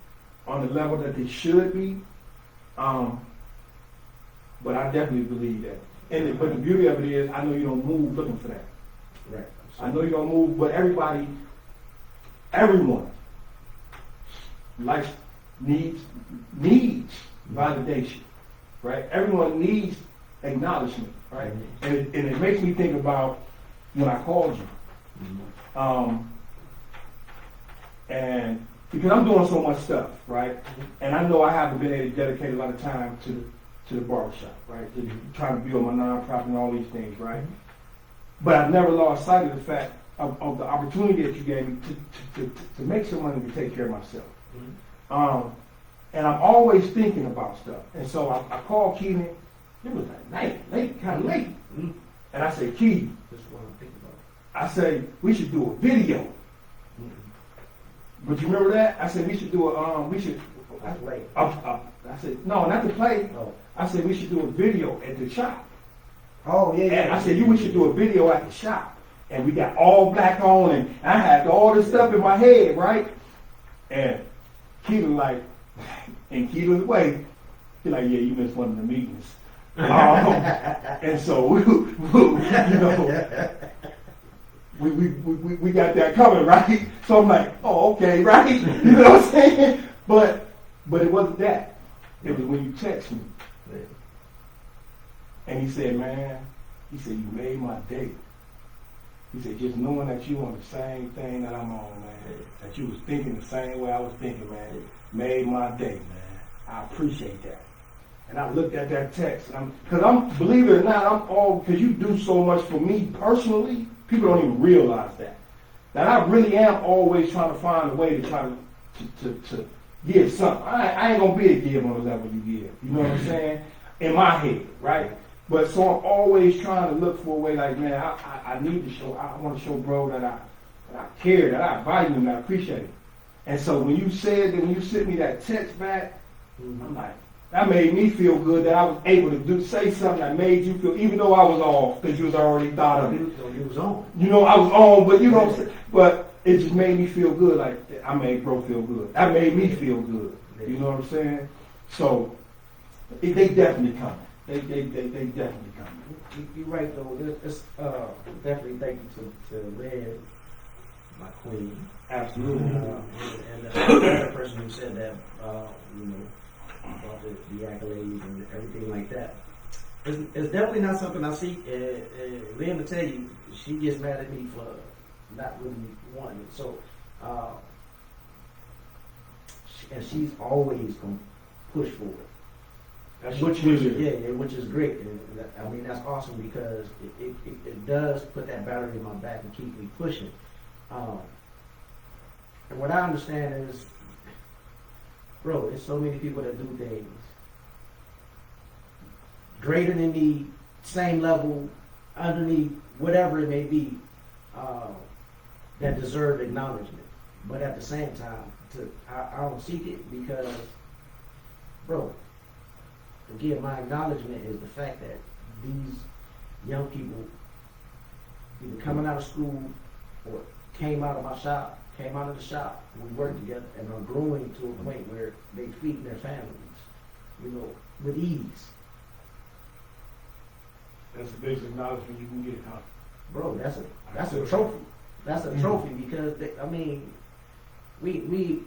on the level that they should be. But I definitely believe that. But the beauty of it is, I know you don't move looking for that. Right. I know you don't move, but everyone needs validation, right? Everyone needs acknowledgement, right? Mm-hmm. And it makes me think about when I called you. Mm-hmm. And because I'm doing so much stuff, right? And I know I haven't been able to dedicate a lot of time to the barbershop, right? To trying to build my nonprofit and all these things, right? But I've never lost sight of the fact of the opportunity that you gave me to make some money to take care of myself. Mm-hmm. And I'm always thinking about stuff. And so I called Kelan. It was like kind of late. Mm-hmm. And I said, Key, This is what I'm thinking about. I say, we should do a video. Mm-hmm. But you remember that? I said, we should do That's late. I said, no, not to play. Oh. I said, we should do a video at the shop. Oh, yeah, And I said, we should do a video at the shop. And we got all black on, and I had all this stuff in my head, right? And Kelan like, in Kelan's way, he like, yeah, you missed one of the meetings. And so, we got that coming, right? So I'm like, oh, okay, right? You know what I'm saying? But it wasn't that. It was when you text me. And he said, man, you made my day. He said, just knowing that you on the same thing that I'm on, man, that you was thinking the same way I was thinking, man, made my day, man. I appreciate that. And I looked at that text, and believe it or not, because you do so much for me personally, people don't even realize that. That I really am always trying to find a way to try to give something. I ain't going to be able to give on the level you give. You know what I'm saying? In my head, right? But so I'm always trying to look for a way like, man, I need to show, I want to show bro that I care, that I value him, that I appreciate him. And so when you sent me that text back, I'm like, that made me feel good that I was able to say something that made you feel, even though I was off, because you was already thought of it. You was on. You know, I was on, but you know what I'm saying? But it just made me feel good, like I made bro feel good. That made me feel good. You know what I'm saying? So they definitely coming. They definitely coming. You're right though. It's definitely thank you to Lynn, my queen. Absolutely. And the other person who said that, you know, about the accolades and everything like that. It's definitely not something I see. Lynn will tell you, she gets mad at me for not really wanting it. So, and she's always going to push for it. That's Which what is, you yeah, which is great. And I mean, that's awesome because it does put that battery in my back and keep me pushing. And what I understand is, bro, there's so many people that do things greater than me, same level, underneath, whatever it may be, that deserve acknowledgement. But at the same time, I don't seek it because, bro, again, my acknowledgement is the fact that these young people either coming out of school or came out of my shop, came out of the shop, we work together and are growing to a point where they feed their families, you know, with ease. That's the biggest acknowledgement you can get, huh? Bro, that's a trophy. That's a trophy because I mean, we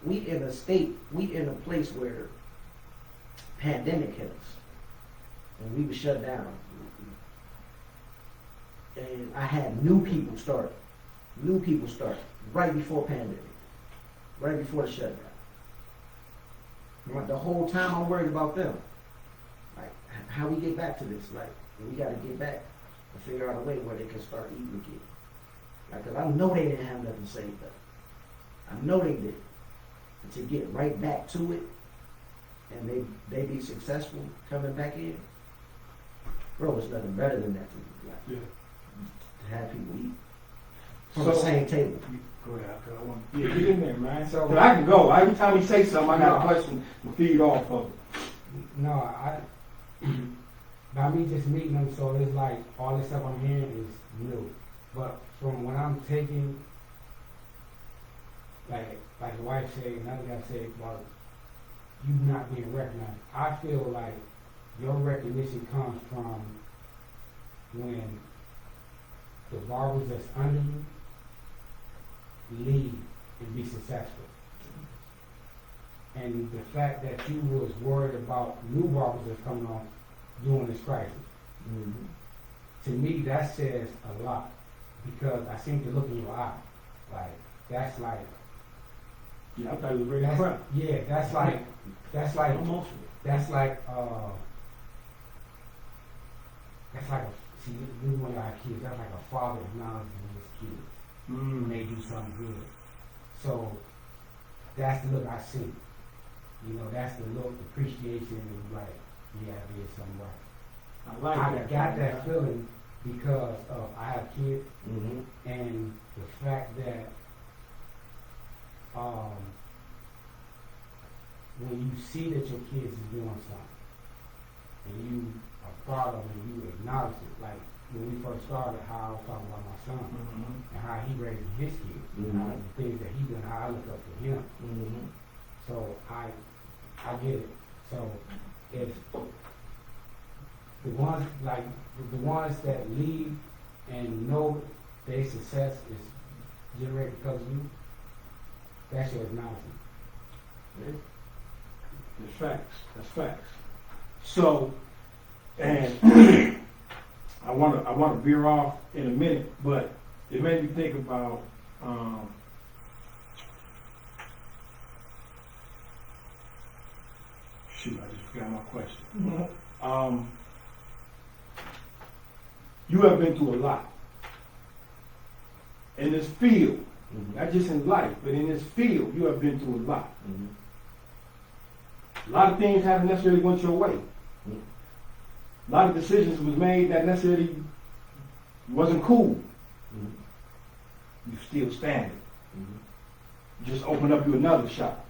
in a state, we in a place where pandemic hit us and we were shut down. And I had new people start right before pandemic, right before the shutdown. Like the whole time I'm worried about them. Like how we get back to this, like we got to get back and figure out a way where they can start eating again. Like, cause I know they didn't have nothing saved up. I know they did. And to get right back to it, and they be successful coming back in, bro, it's nothing better than that to me. Like, to have people eat from the same table. Go ahead, cause I want. Yeah, get in there, man. So- Cause I can go. Every time we say something, I got a question to feed off of. No, by me just meeting them, so it's like all this stuff I'm hearing is new. But from when I'm taking, like the wife said, another guy said about you not being recognized, I feel like your recognition comes from when the barbers that's under you lead and be successful. And the fact that you was worried about new barbers that's coming on during this crisis. Mm-hmm. To me, that says a lot because I seem to look in your eye. Like, that's like, Yeah, I thought it was very that's, proud. yeah, that's like, Emotional. that's like, see, this is one of our kids, that's like a father acknowledging his kids when they do something good. So, that's the look I see. You know, that's the look, appreciation, and like, yeah, I did something right. I like I that. got that feeling because of I have kids Mm-hmm. and the fact that when you see that your kids is doing something and you are proud of it and you acknowledge it, like when we first started, how I was talking about my son and how he raised his kids, you know, the things that he done, how I look up to him. Mm-hmm. So I get it. So if the ones like the ones that lead and know their success is generated because of you, that's your acknowledgement. That's facts. That's facts. So, and I want to veer off in a minute, but it made me think about shoot, I just forgot my question. You have been through a lot in this field, not just in life, but in this field, you have been through a lot. Mm-hmm. A lot of things haven't necessarily went your way. A lot of decisions was made that necessarily wasn't cool. You still standing. Just open up you another shop.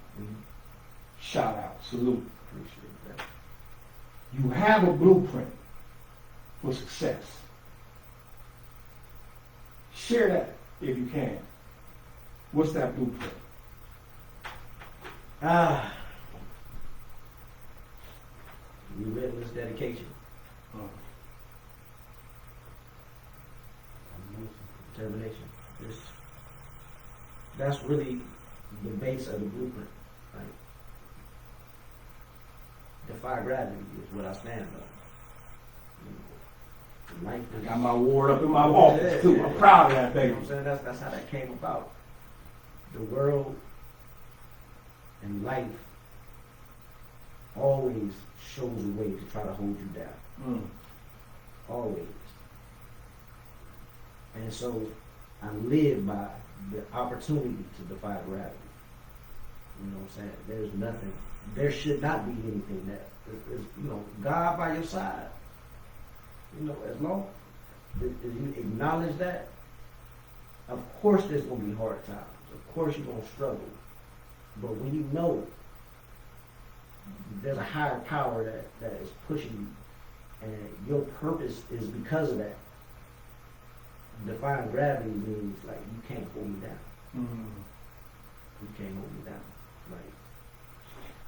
Shout out, salute. Appreciate that. You have a blueprint for success. Share that if you can. What's that blueprint? Relentless dedication, determination. Just That's really the base of the blueprint. Like, defy gravity is what I stand on. Life I is, got my award up in my office too. I'm proud of that, you know baby. what I'm saying? That's how that came about. The world and life always shows a way to try to hold you down. Always. And so I live by the opportunity to defy gravity. You know what I'm saying? There's nothing, there should not be anything that is, you know, God by your side. You know, as long as you acknowledge that, of course there's going to be hard times. Of course you're going to struggle. But when you know there's a higher power that is pushing you, and your purpose is because of that, defying gravity means like you can't hold me down. You can't hold me down. Like,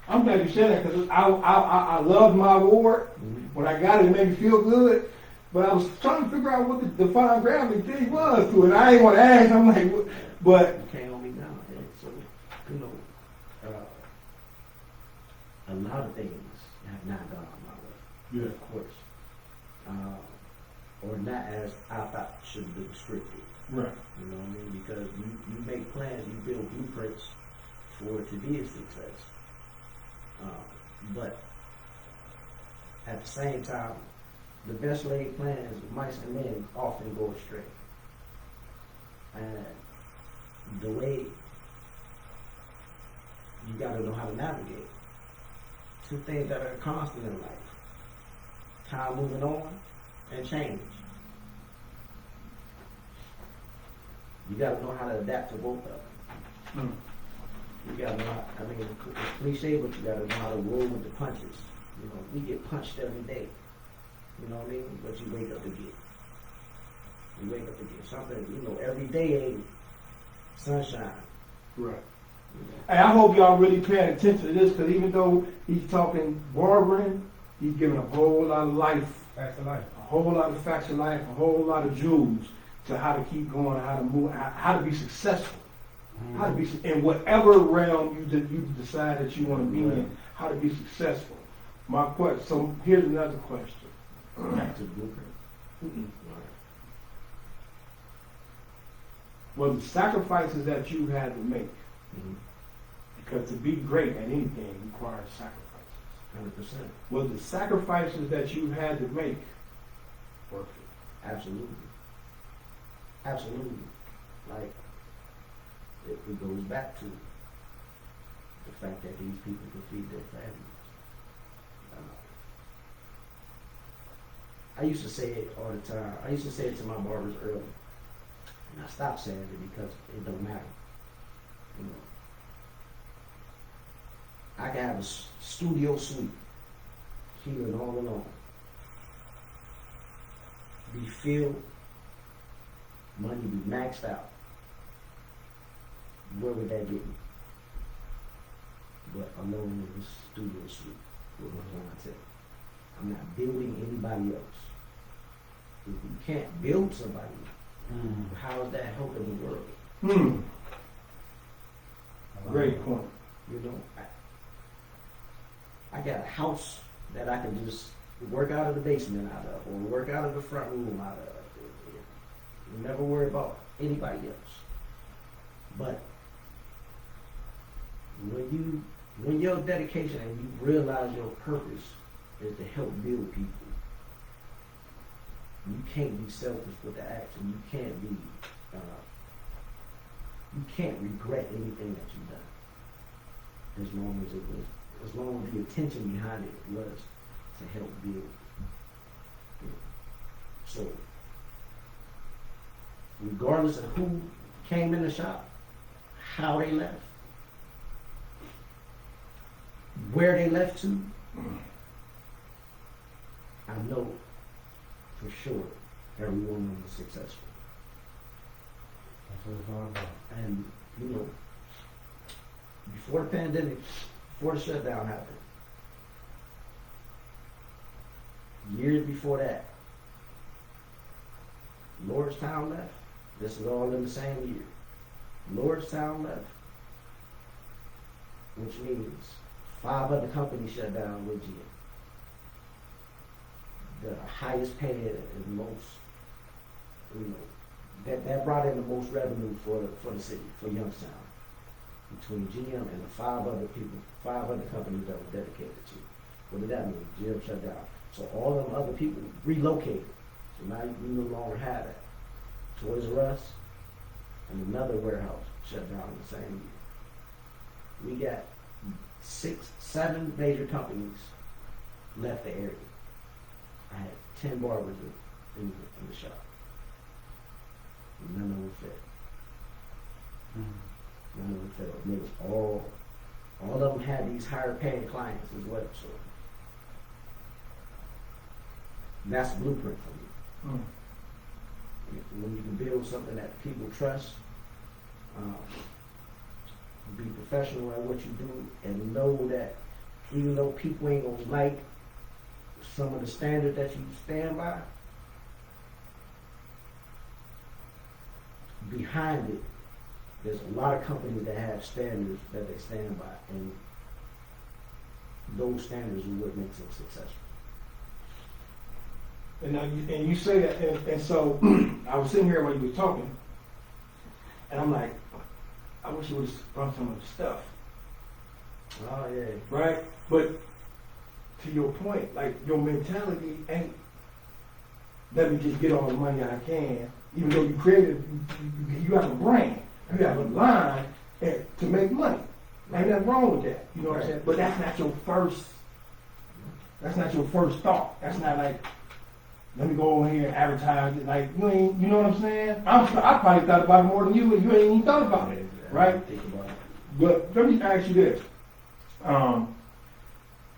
I'm glad you said that because I love my award. When I got it, it made me feel good. But I was trying to figure out what the defying gravity thing was to it. I ain't want to ask. I'm like, what? But you can't hold me down. And so, you know, a lot of things have not gone my way. yeah, Of course. Or not as I thought should have been scripted. right. You know what I mean? Because you make plans, you build blueprints for it to be a success. But at the same time, the best laid plans of mice and men often go astray. And the way you gotta know how to navigate. Two things that are constant in life. Time moving on and change. You gotta know how to adapt to both of them. You gotta know how, I mean, it's cliche, but you gotta know how to roll with the punches. You know, we get punched every day. You know what I mean? But you wake up again. You wake up again. Something, you know, every day ain't sunshine. Right. You know? Hey, I hope y'all really paying attention to this because even though he's talking barbering, he's giving a whole lot of life, Facts of life. a whole lot of facts of life, a whole lot of jewels to how to keep going, how to move, how to be successful, how to be in whatever realm you decide that you want to be in, how to be successful. My question. So here's another question. Back to the blueprint. Well, the sacrifices that you had to make, because to be great at anything requires sacrifices. 100%. Well, the sacrifices that you had to make worth it. Absolutely. Absolutely. Like, it goes back to the fact that these people can feed their families. I used to say it all the time. I used to say it to my barbers early. And I stopped saying it because it don't matter. You know, I can have a studio suite, healing all alone. Be filled, money be maxed out. Where would that get me? But alone in the studio suite with my clientele. I'm not building anybody else. If you can't build somebody, how is that helping the world? Great point. You know, I got a house that I can just work out of the basement out of, or work out of the front room out of. Never worry about anybody else. But when your dedication and you realize your purpose is to help build people, you can't be selfish with the action. You can't be, you can't regret anything that you've done. As long as the intention behind it was to help build. So, regardless of who came in the shop, how they left, where they left to, I know for sure everyone was successful. That's what it's all about. And, you know, before the pandemic, before the shutdown happened, years before that, Lordstown left. This is all in the same year. Lordstown left, which means 5 other companies shut down with GM. The highest paid and most, that brought in the most revenue for the city, for Youngstown. Between GM and the 5 other companies that were dedicated to. What did that mean? GM shut down. So all them other people relocated. So now you no longer have that. Toys R Us and another warehouse shut down in the same year. We got 6, 7 major companies left the area. I had 10 barbers in the shop. None of them fit. None of them fit. And it was all of them had these higher paying clients as well. So that's the blueprint for me. When you can build something that people trust, be professional at what you do, and know that even though people ain't gonna like some of the standards that you stand by, behind it, there's a lot of companies that have standards that they stand by, and those standards are what makes them successful. And now you say that, and so I was sitting here when you were talking, and I'm like, I wish you would have brought some of the stuff. Oh yeah. Right? But to your point, like your mentality ain't, let me just get all the money I can, even though you created, you have a brand, you have a line to make money. Ain't nothing wrong with that. You know what I'm saying? But that's not your first thought. That's not like, let me go over here and advertise it. Like, you know what I'm saying? I probably thought about it more than you, and you ain't even thought about it, right? Think about it. But let me ask you this.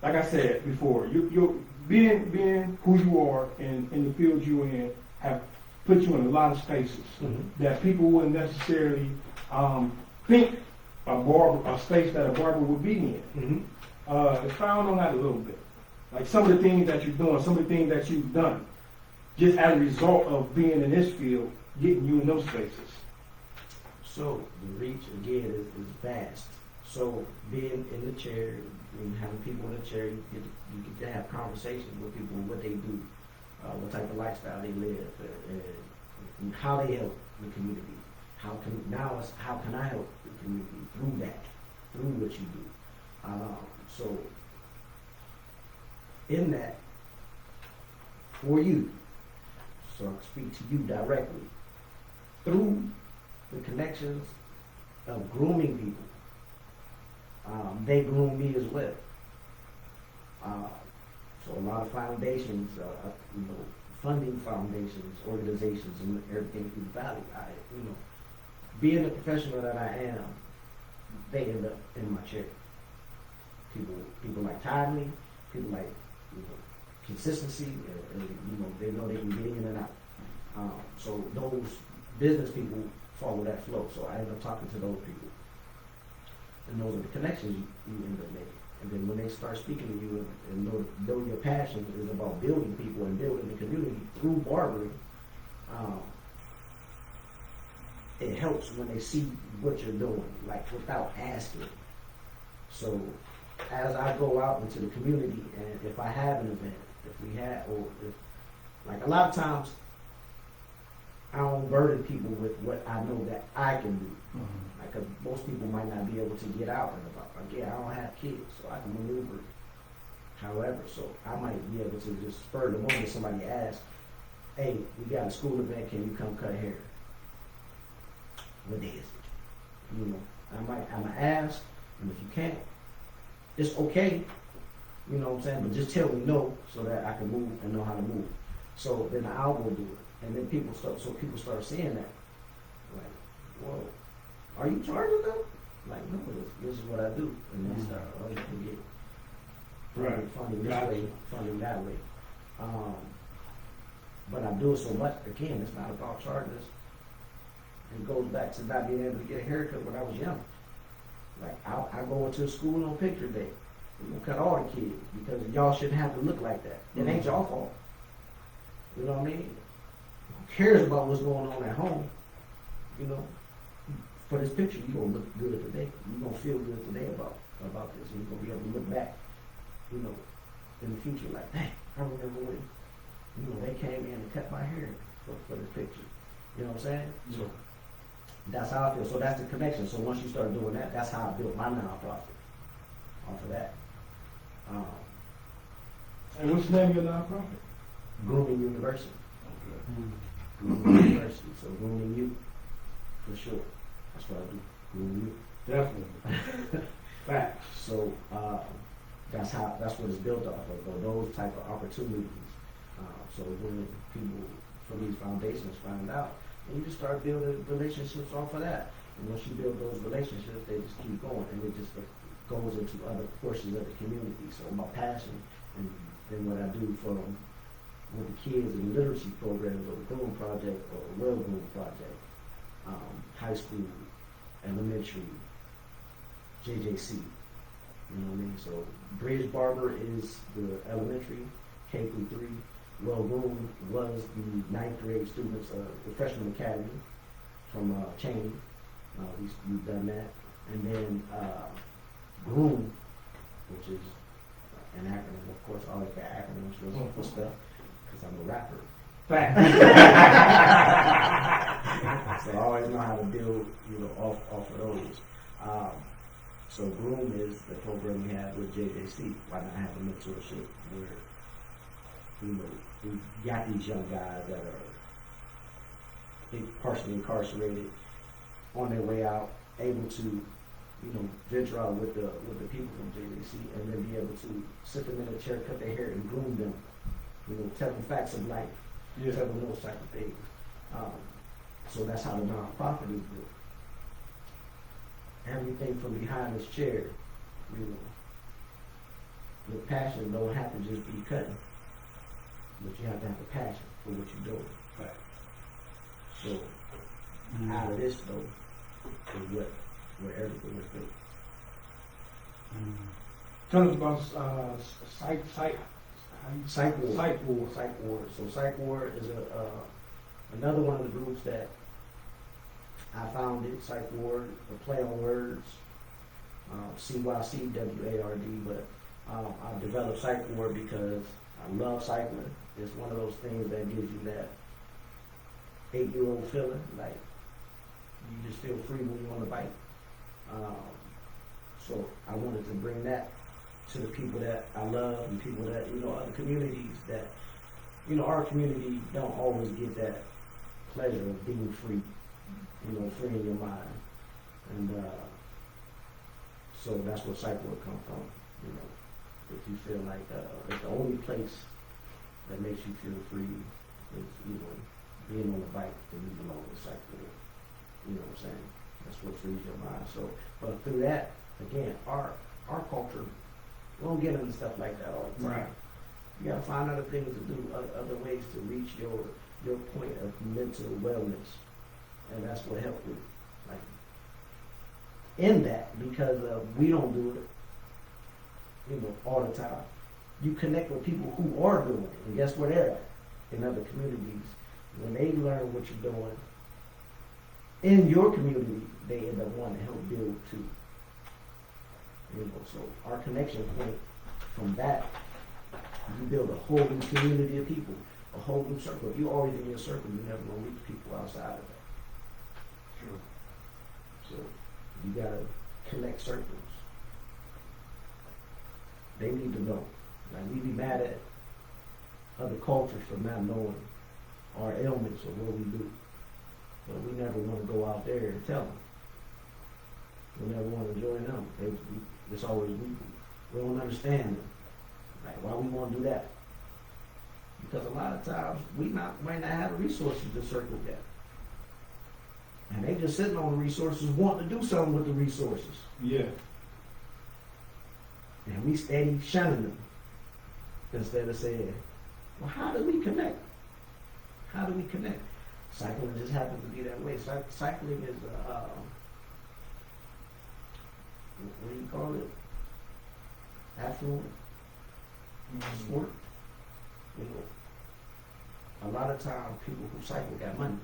Like I said before, you being who you are in the field you're in have put you in a lot of spaces that people wouldn't necessarily think a space that a barber would be in. Expound on that a little bit. Like some of the things that you're doing, some of the things that you've done, just as a result of being in this field, getting you in those spaces. So the reach again is vast. So being in the chair and having people in the chair, you get to have conversations with people and what they do, what type of lifestyle they live, and how they help the community. How can I help the community through what you do? So in that, for you, so I speak to you directly through the connections of grooming people. They groom me as well. So a lot of foundations, funding foundations, organizations, and everything through the valley. Being the professional that I am, they end up in my chair. People like timely, people like consistency, they know they can get in and out. So those business people follow that flow. So I end up talking to those people. And those are the connections you end up making. And then when they start speaking to you and know your passion is about building people and building the community through barbering, it helps when they see what you're doing, like without asking. So as I go out into the community, and if I have an event, like a lot of times, I don't burden people with what I know that I can do. Like, 'cause most people might not be able to get out and about. Like, yeah, I don't have kids, so I can maneuver. However, so I might be able to just spur the moment somebody asks, hey, we got a school event, can you come cut hair? What day is it? I'm gonna ask, and if you can't, it's okay. You know what I'm saying? But just tell me no so that I can move and know how to move. So then I'll go do it. And then people start seeing that. Like, whoa, are you charging them? Like, no, this is what I do. And then start, you can get funding this way, funding that way. But I do it so much, again, it's not about charging us. It goes back to not being able to get a haircut when I was young. Like, I go into school on picture day. We're gonna cut all the kids because y'all shouldn't have to look like that. It ain't y'all fault. You know what I mean? Who cares about what's going on at home? for this picture, you're gonna look good today. You're gonna feel good today about this. You're gonna be able to look back, you know, in the future like, dang, I remember when, you know, they came in and cut my hair for this picture. You know what I'm saying? So that's how I feel. So that's the connection. So once you start doing that, that's how I built my nonprofit off of that. And what's the name of your nonprofit? Grooming University. Okay. Grooming University. So grooming you, for sure. That's what I do. Grooming you. Definitely. Facts. So that's what it's built off of, or those type of opportunities. So when people from these foundations find out, and you just start building relationships off of that. And once you build those relationships, they just keep going, and it just goes into other portions of the community. So my passion, and then what I do with the kids in literacy programs, or the Groom Project, or the Well Groom Project, high school, elementary, JJC. You know what I mean? So Bridge Barber is the elementary, K through 3. Well Groom was the 9th grade students of the Freshman Academy from Cheney. We've done that. And then Groom, which is an acronym, of course. I always got acronyms for stuff because I'm a rapper. So I always know how to build, you know, off of those. So Groom is the program we have with JJC. Why not have a mentorship where, you know, we got these young guys that are partially incarcerated, on their way out, able to, you know, venture out with the people from JJC, and then be able to sit them in a chair, cut their hair, and groom them. You know, tell them facts of life, tell them those type of things. So that's how the nonprofit is built. Everything from behind this chair, you know, the passion don't have to just be cutting, but you have to have a passion for what you're doing. Right. So out of this though is where everything is built. Tell us about Psych Ward. Psych Ward. Psych Ward. So Psych Ward is another one of the groups that I founded. Psych Ward, a play on words, CYCWARD, but I developed Psych Ward because I love cycling. It's one of those things that gives you that 8-year-old feeling, like you just feel free when you're on the bike. So I wanted to bring that to the people that I love and people that, you know, other communities that, you know, our community don't always get that pleasure of being free, you know, free in your mind. And so that's where Psych Ward come from, you know, if you feel like it's the only place that makes you feel free is, you know, being on the bike, then you belong to Psych Ward. You know what I'm saying? That's what frees your mind. So, but through that, again, our culture, we don't get into stuff like that all the time. Right. You gotta find other things to do, other ways to reach your point of mental wellness, and that's what helped me. Like in that, because we don't do it, you know, all the time. You connect with people who are doing it, and guess where they're at? In other communities. When they learn what you're doing in your community, they end up wanting to help build too. You know, so our connection point from that, you build a whole new community of people, a whole new circle. If you're always in your circle, you're never gonna reach people outside of that. True. So you gotta connect circles. They need to know. Like we be mad at other cultures for not knowing our ailments or what we do, but we never want to go out there and tell them. We never want to join them. It's always we don't understand them. Like why we want to do that? Because a lot of times we might not have the resources to circle that, and they just sitting on the resources, wanting to do something with the resources. Yeah. And we steady shunning them instead of saying, well, how do we connect? How do we connect? Cycling just happens to be that way. Cycling is, what do you call it? Affluent sport. You know, a lot of times people who cycle got money.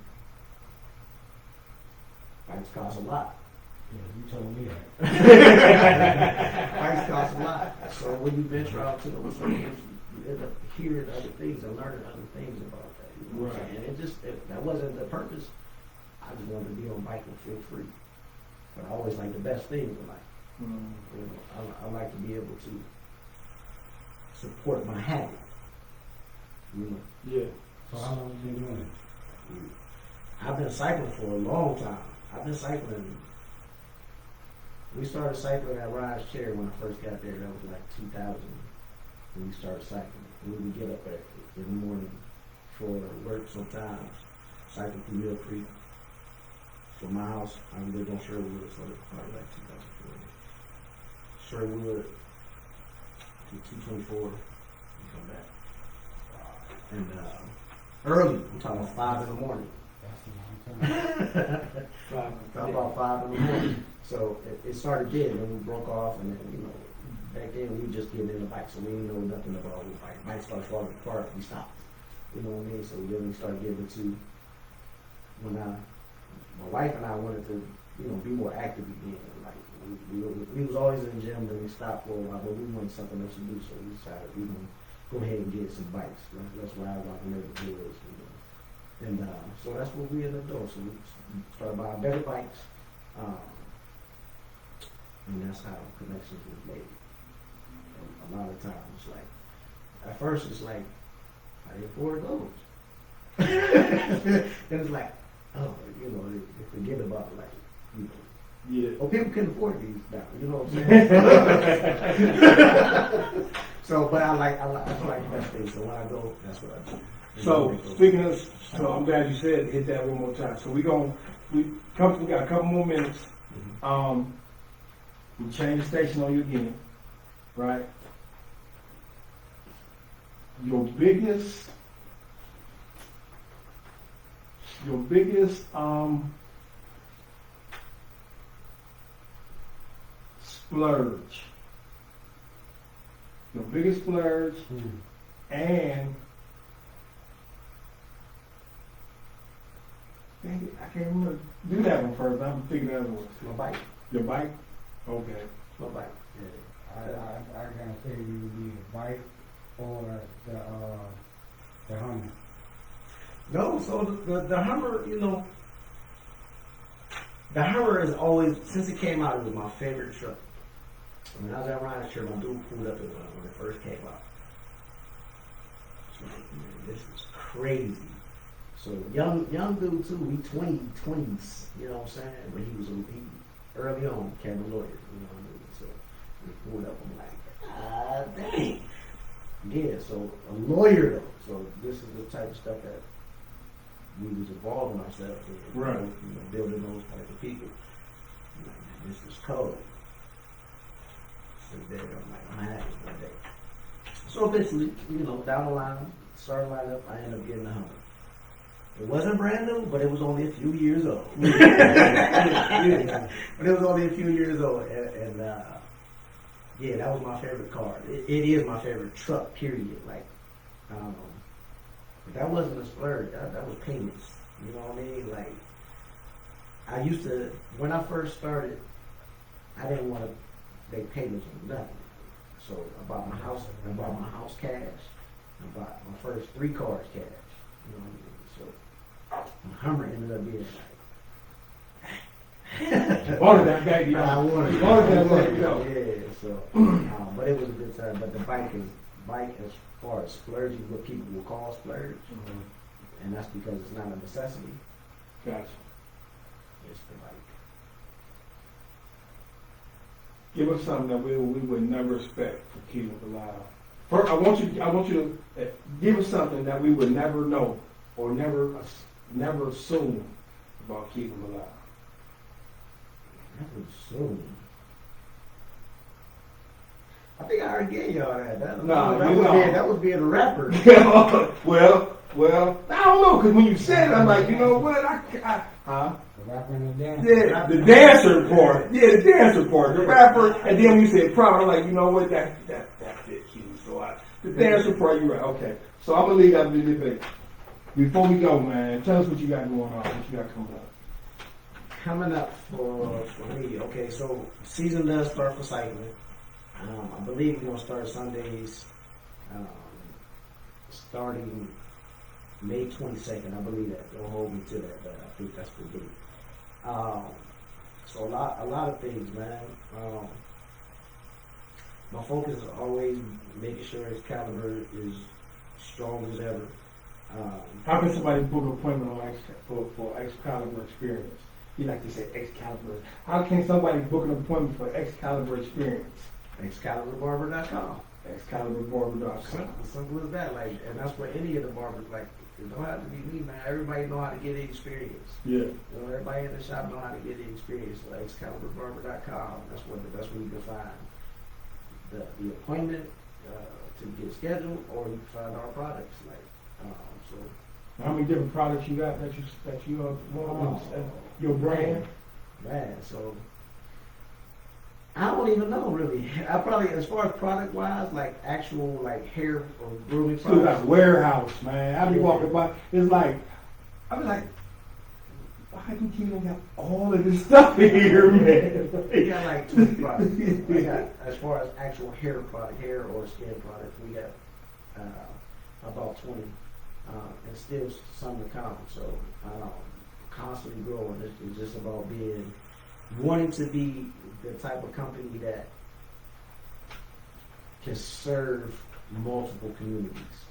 Bikes cost a lot. Yeah, you told me that. Bikes cost a lot. So when you venture out to those things, you end up hearing other things and learning other things about that. You know what I'm saying? And that wasn't the purpose. I just wanted to be on a bike and feel free. But I always like the best things in life. You know, I like to be able to support my habit. You know, Yeah. So how long you been doing it? I've been cycling for a long time. I've been cycling. We started cycling at Rise Chair when I first got there. That was like 2000 when we started cycling. We would get up in the morning for work sometimes, cycle through Mill Creek. From my house, I lived on Sherwood, so it's probably like 2004. Sherwood to 224, and come back. And early, I'm talking about 5 in the morning. That's a long time. About 5 in the morning. So it started then, and we broke off, and then, you know, back then we were just getting into bikes, so we didn't know nothing about bikes. Bikes started falling apart, we stopped. You know what I mean? So then we started getting into, when my wife and I wanted to, you know, be more active again. Like we was always in the gym, then we stopped for a while, but we wanted something else to do, so we decided we gonna go ahead and get some bikes. Let's ride like never was, you know. And so that's what we ended up doing. So we started buying better bikes, and that's how connections was made. And a lot of times, like at first, it's like I didn't afford those. And it's like, oh, you know, they forget about like, you know. Yeah. Oh, people can afford these now, you know what I'm saying? So, but I feel like the best thing. So when I go, that's what I do. So speaking of, so I'm glad you said hit that one more time. So we got a couple more minutes. We change the station on you again, right? Your biggest splurge. Your biggest splurge and dang it, I can't remember. Do that one first. I'm thinking the other one. My bike. Your bike? Okay. My bike. Yeah. I can't say you would be a bike or the Hummer. No, so the Hummer, you know, the Hummer is always, since it came out, it was my favorite truck. When I was at Ryan's Church, my dude pulled up when it first came out. So, man, this is crazy. So young dude too, he 20s, you know what I'm saying? But he early on became a lawyer, you know what I mean? So he pulled up, I'm like, dang. Yeah, so a lawyer though. So this is the type of stuff that we was involving ourselves in, right? You know, building those type of people. Like, this is code. So there, I'm like, I'm happy one day. So eventually, you know, down the line, started line up, I ended up getting a Hummer. It wasn't brand new, but it was only a few years old. But it was only a few years old, and yeah, that was my favorite car. It is my favorite truck, period. Like, but that wasn't a splurge. That was payments. You know what I mean? Like, I used to, when I first started, I didn't want to make payments on nothing. So I bought my house cash. I bought my first 3 cars cash. You know what I mean? So my Hummer ended up being like, Wanted that baby. I wanted that baby. Yeah, so, but it was a good time. But the bike as far as splurging, what people will call splurge, and that's because it's not a necessity. Gotcha. It's the bike. Give us something that we would never expect for keeping alive. First, I want you to give us something that we would never know or never assume about keeping alive. Never assume. I think I already gave y'all that. That was being a rapper. Well, I don't know, because when you said it, I'm like, you know what, The rapper and the dancer. Yeah, the dancer part. Yeah, the dancer part. The rapper, and then when you said proud, I'm like, you know what, that fit cute. So the dancer part, you're right. Okay, so I'm gonna leave that a little bit. Before we go, man, tell us what you got going on, what you got coming up. coming up for me, okay, so season does start for cycling. I believe we're gonna start Sundays, starting May 22nd. I believe that. Don't hold me to that, but I think that's the date. So a lot of things, man. My focus is always making sure Excalibur is strong as ever. How can somebody book an appointment on for Excalibur experience? You like to say Excalibur. How can somebody book an appointment for Excalibur experience? ExcaliburBarber.com. ExcaliburBarber.com. Simple as that. Like, and that's for any of the barbers. Like, it don't have to be me, man. Everybody know how to get the experience. Yeah. You know, everybody in the shop know how to get the experience. So ExcaliburBarber.com. That's where you can find the appointment to get scheduled, or you can find our products. Like, so. How many different products you got that you your brand? Man, so I don't even know really. I probably, as far as product wise, like actual like hair or grooming Still got products. a warehouse, man. I be Yeah. walking by. It's like I be like, why do you got all of this stuff in here, man? We got like 20 products. We got, as far as actual hair product, hair or skin products, we got about 20, and still some to come. So constantly growing. It's just about wanting to be the type of company that can serve multiple communities,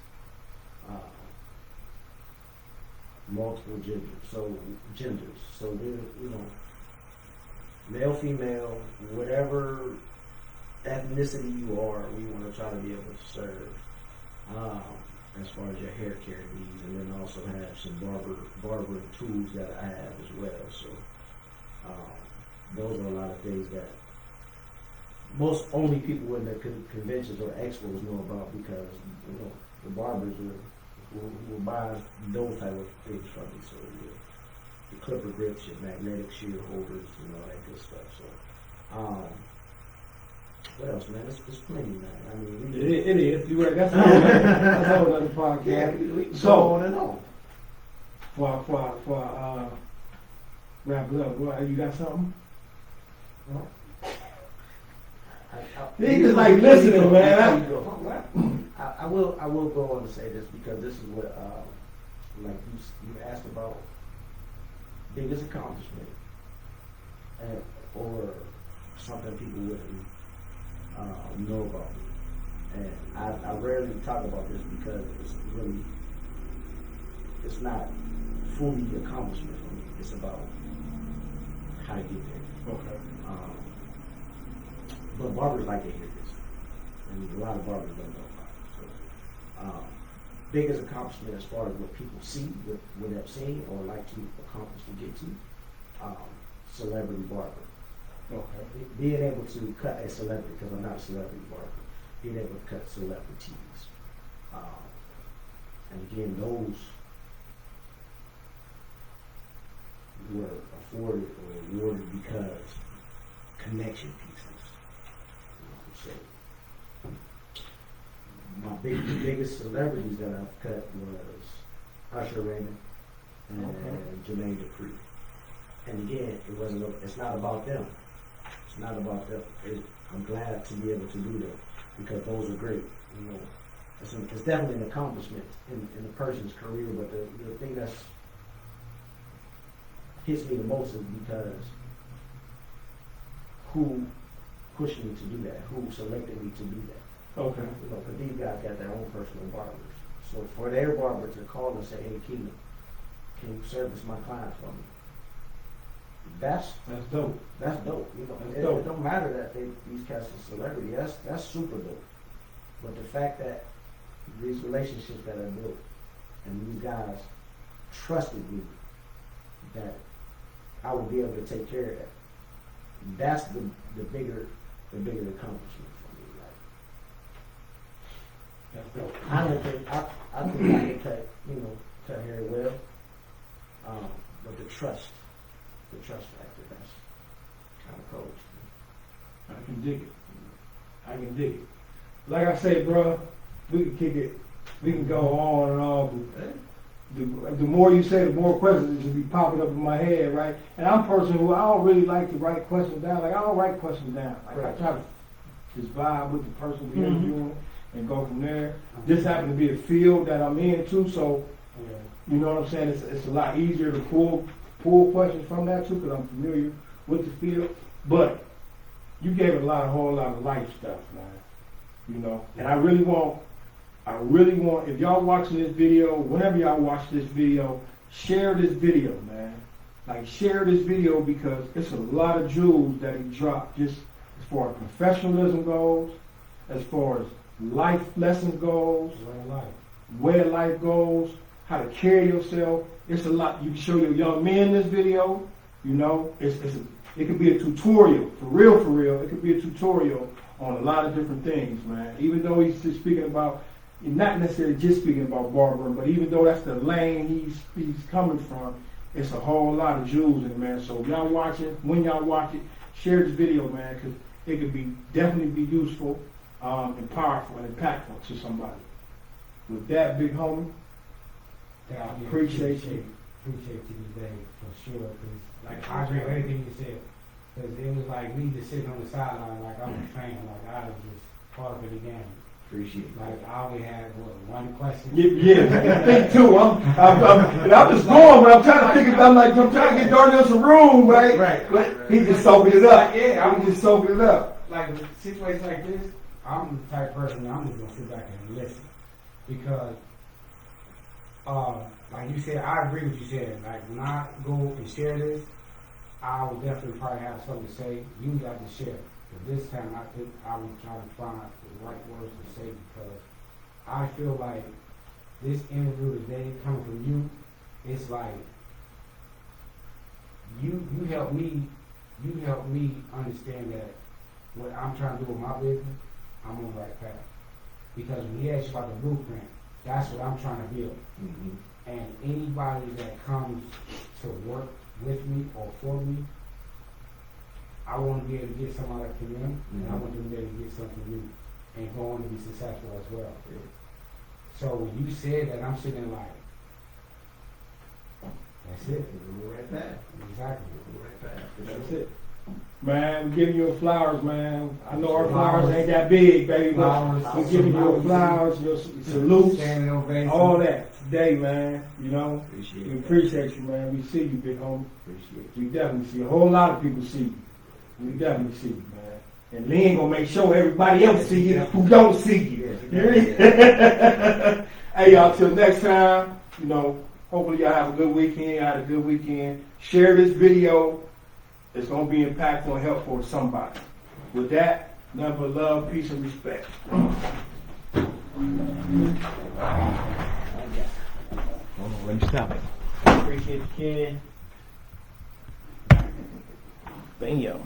multiple genders. So we're, male, female, whatever ethnicity you are, we want to try to be able to serve. As far as your hair care needs, and then also have some barbering tools that I have as well. So those are a lot of things that most only people in the conventions or expos know about, because the barbers will buy those type of things from me. So the clipper grips, your magnetic shear holders, and all that good stuff. So what else, man? It's plenty, man. I mean, It is. You right. That's a whole other podcast. yeah, we can So- go on and on. For wrap it up. What, you got something? He just like listening, man. I will go on to say this, because this is what like you asked about biggest accomplishment, or something people wouldn't know about me. And I rarely talk about this because it's not fully accomplishment for me. It's about how to get there. Okay. But barbers like to hear this, and a lot of barbers don't know about it. So, biggest accomplishment as far as what people see, what they've seen, or like to accomplish to get to, celebrity barber. Okay. Being able to cut a celebrity, because I'm not a celebrity barber, being able to cut celebrities. And again, those were afforded or awarded because connection pieces. So the biggest celebrities that I've cut was Usher Raymond and Jermaine Dupri. And again, it's not about them. It's not about them. I'm glad to be able to do that, because those are great. It's definitely an accomplishment in a person's career, but the thing that hits me the most is because who pushed me to do that? Who selected me to do that? Okay. Because these guys got their own personal barbers. So for their barber to call and say, "Hey, Kelan, can you service my client for me?" That's dope. That's dope. That's It dope. don't matter that these cats are celebrity. That's super dope. But the fact that these relationships that I built, and these guys trusted me, that I would be able to take care of that. That's the bigger accomplishment for me. Like, That's dope. I don't think I think I can cut hair well, but the trust factor, that's kind of cold. I can dig it. Like I say, bro, we can kick it. We can go on and on. the more you say, the more questions will be popping up in my head, right? And I'm a person who I don't really like to write questions down. Like I don't write questions down. Like I try to just vibe with the person we're interviewing and go from there. This happened to be a field that I'm in too, so you know what I'm saying. It's a lot easier to pull questions from that too, because I'm familiar with the field. But you gave it a whole lot of life stuff, man. You know, and I really want, if y'all watching this video, whenever y'all watch this video, share this video, man. Like, share this video because it's a lot of jewels that he dropped just as far as professionalism goes, as far as life lessons goes, way of life goes, how to carry yourself. It's a lot. You can show your young men this video, you know. It could be a tutorial, for real. It could be a tutorial on a lot of different things, man. Even though he's just speaking about, not necessarily just speaking about barbering, but even though that's the lane he's coming from, it's a whole lot of jewels in it, man. So if y'all watch it, when y'all watch it, share this video, man, because it could be definitely be useful, and powerful and impactful to somebody. With that, big homie, I appreciate you. Appreciate you today for sure. Cause like I agree with everything you said. Cause it was like me just sitting on the sideline, like I'm a fan, like I was just part of the game. Appreciate it. Like I only had one question. Yeah, me too. I'm just going, but I'm trying to think about, I'm trying to get Darnell some room, right? Right. But he just soaking it up. Yeah, I'm just soaking it up. Like situations like this, I'm the type of person I'm just gonna sit back and listen because, like you said, I agree with you said. Like when I go and share this, I will definitely probably have something to say. You got to share. But this time, I think I will try to find the right words to say because I feel like this interview today coming from you, it's like you help me understand that what I'm trying to do with my business, I'm on the right path. Because when he asked you about the blueprint, that's what I'm trying to build. Mm-hmm. And anybody that comes to work with me or for me, I want to be able to get something out from them, and I want them to be able to get something from you and go on to be successful as well. Yeah. So when you said that, I'm sitting there like, that's it. We're right back. Exactly. We're right back. That's it. Man, we're giving you your flowers, man. I know our flowers ain't that big, baby, but we're giving you your flowers, your salutes, Standing ovation. all that today, man. You know, Appreciate we it. appreciate you, man. We see you, big homie. Appreciate We definitely see you. A whole lot of people see you. We definitely see you, man. And Lynn gonna make sure everybody else see you who don't see you. Hey, y'all, till next time, you know, hopefully y'all have a good weekend. Y'all had a good weekend. Share this video. It's going to be impactful and helpful to somebody. With that, nothing but love, peace, and respect. Let me stop it. Appreciate you, Ken. Bingo.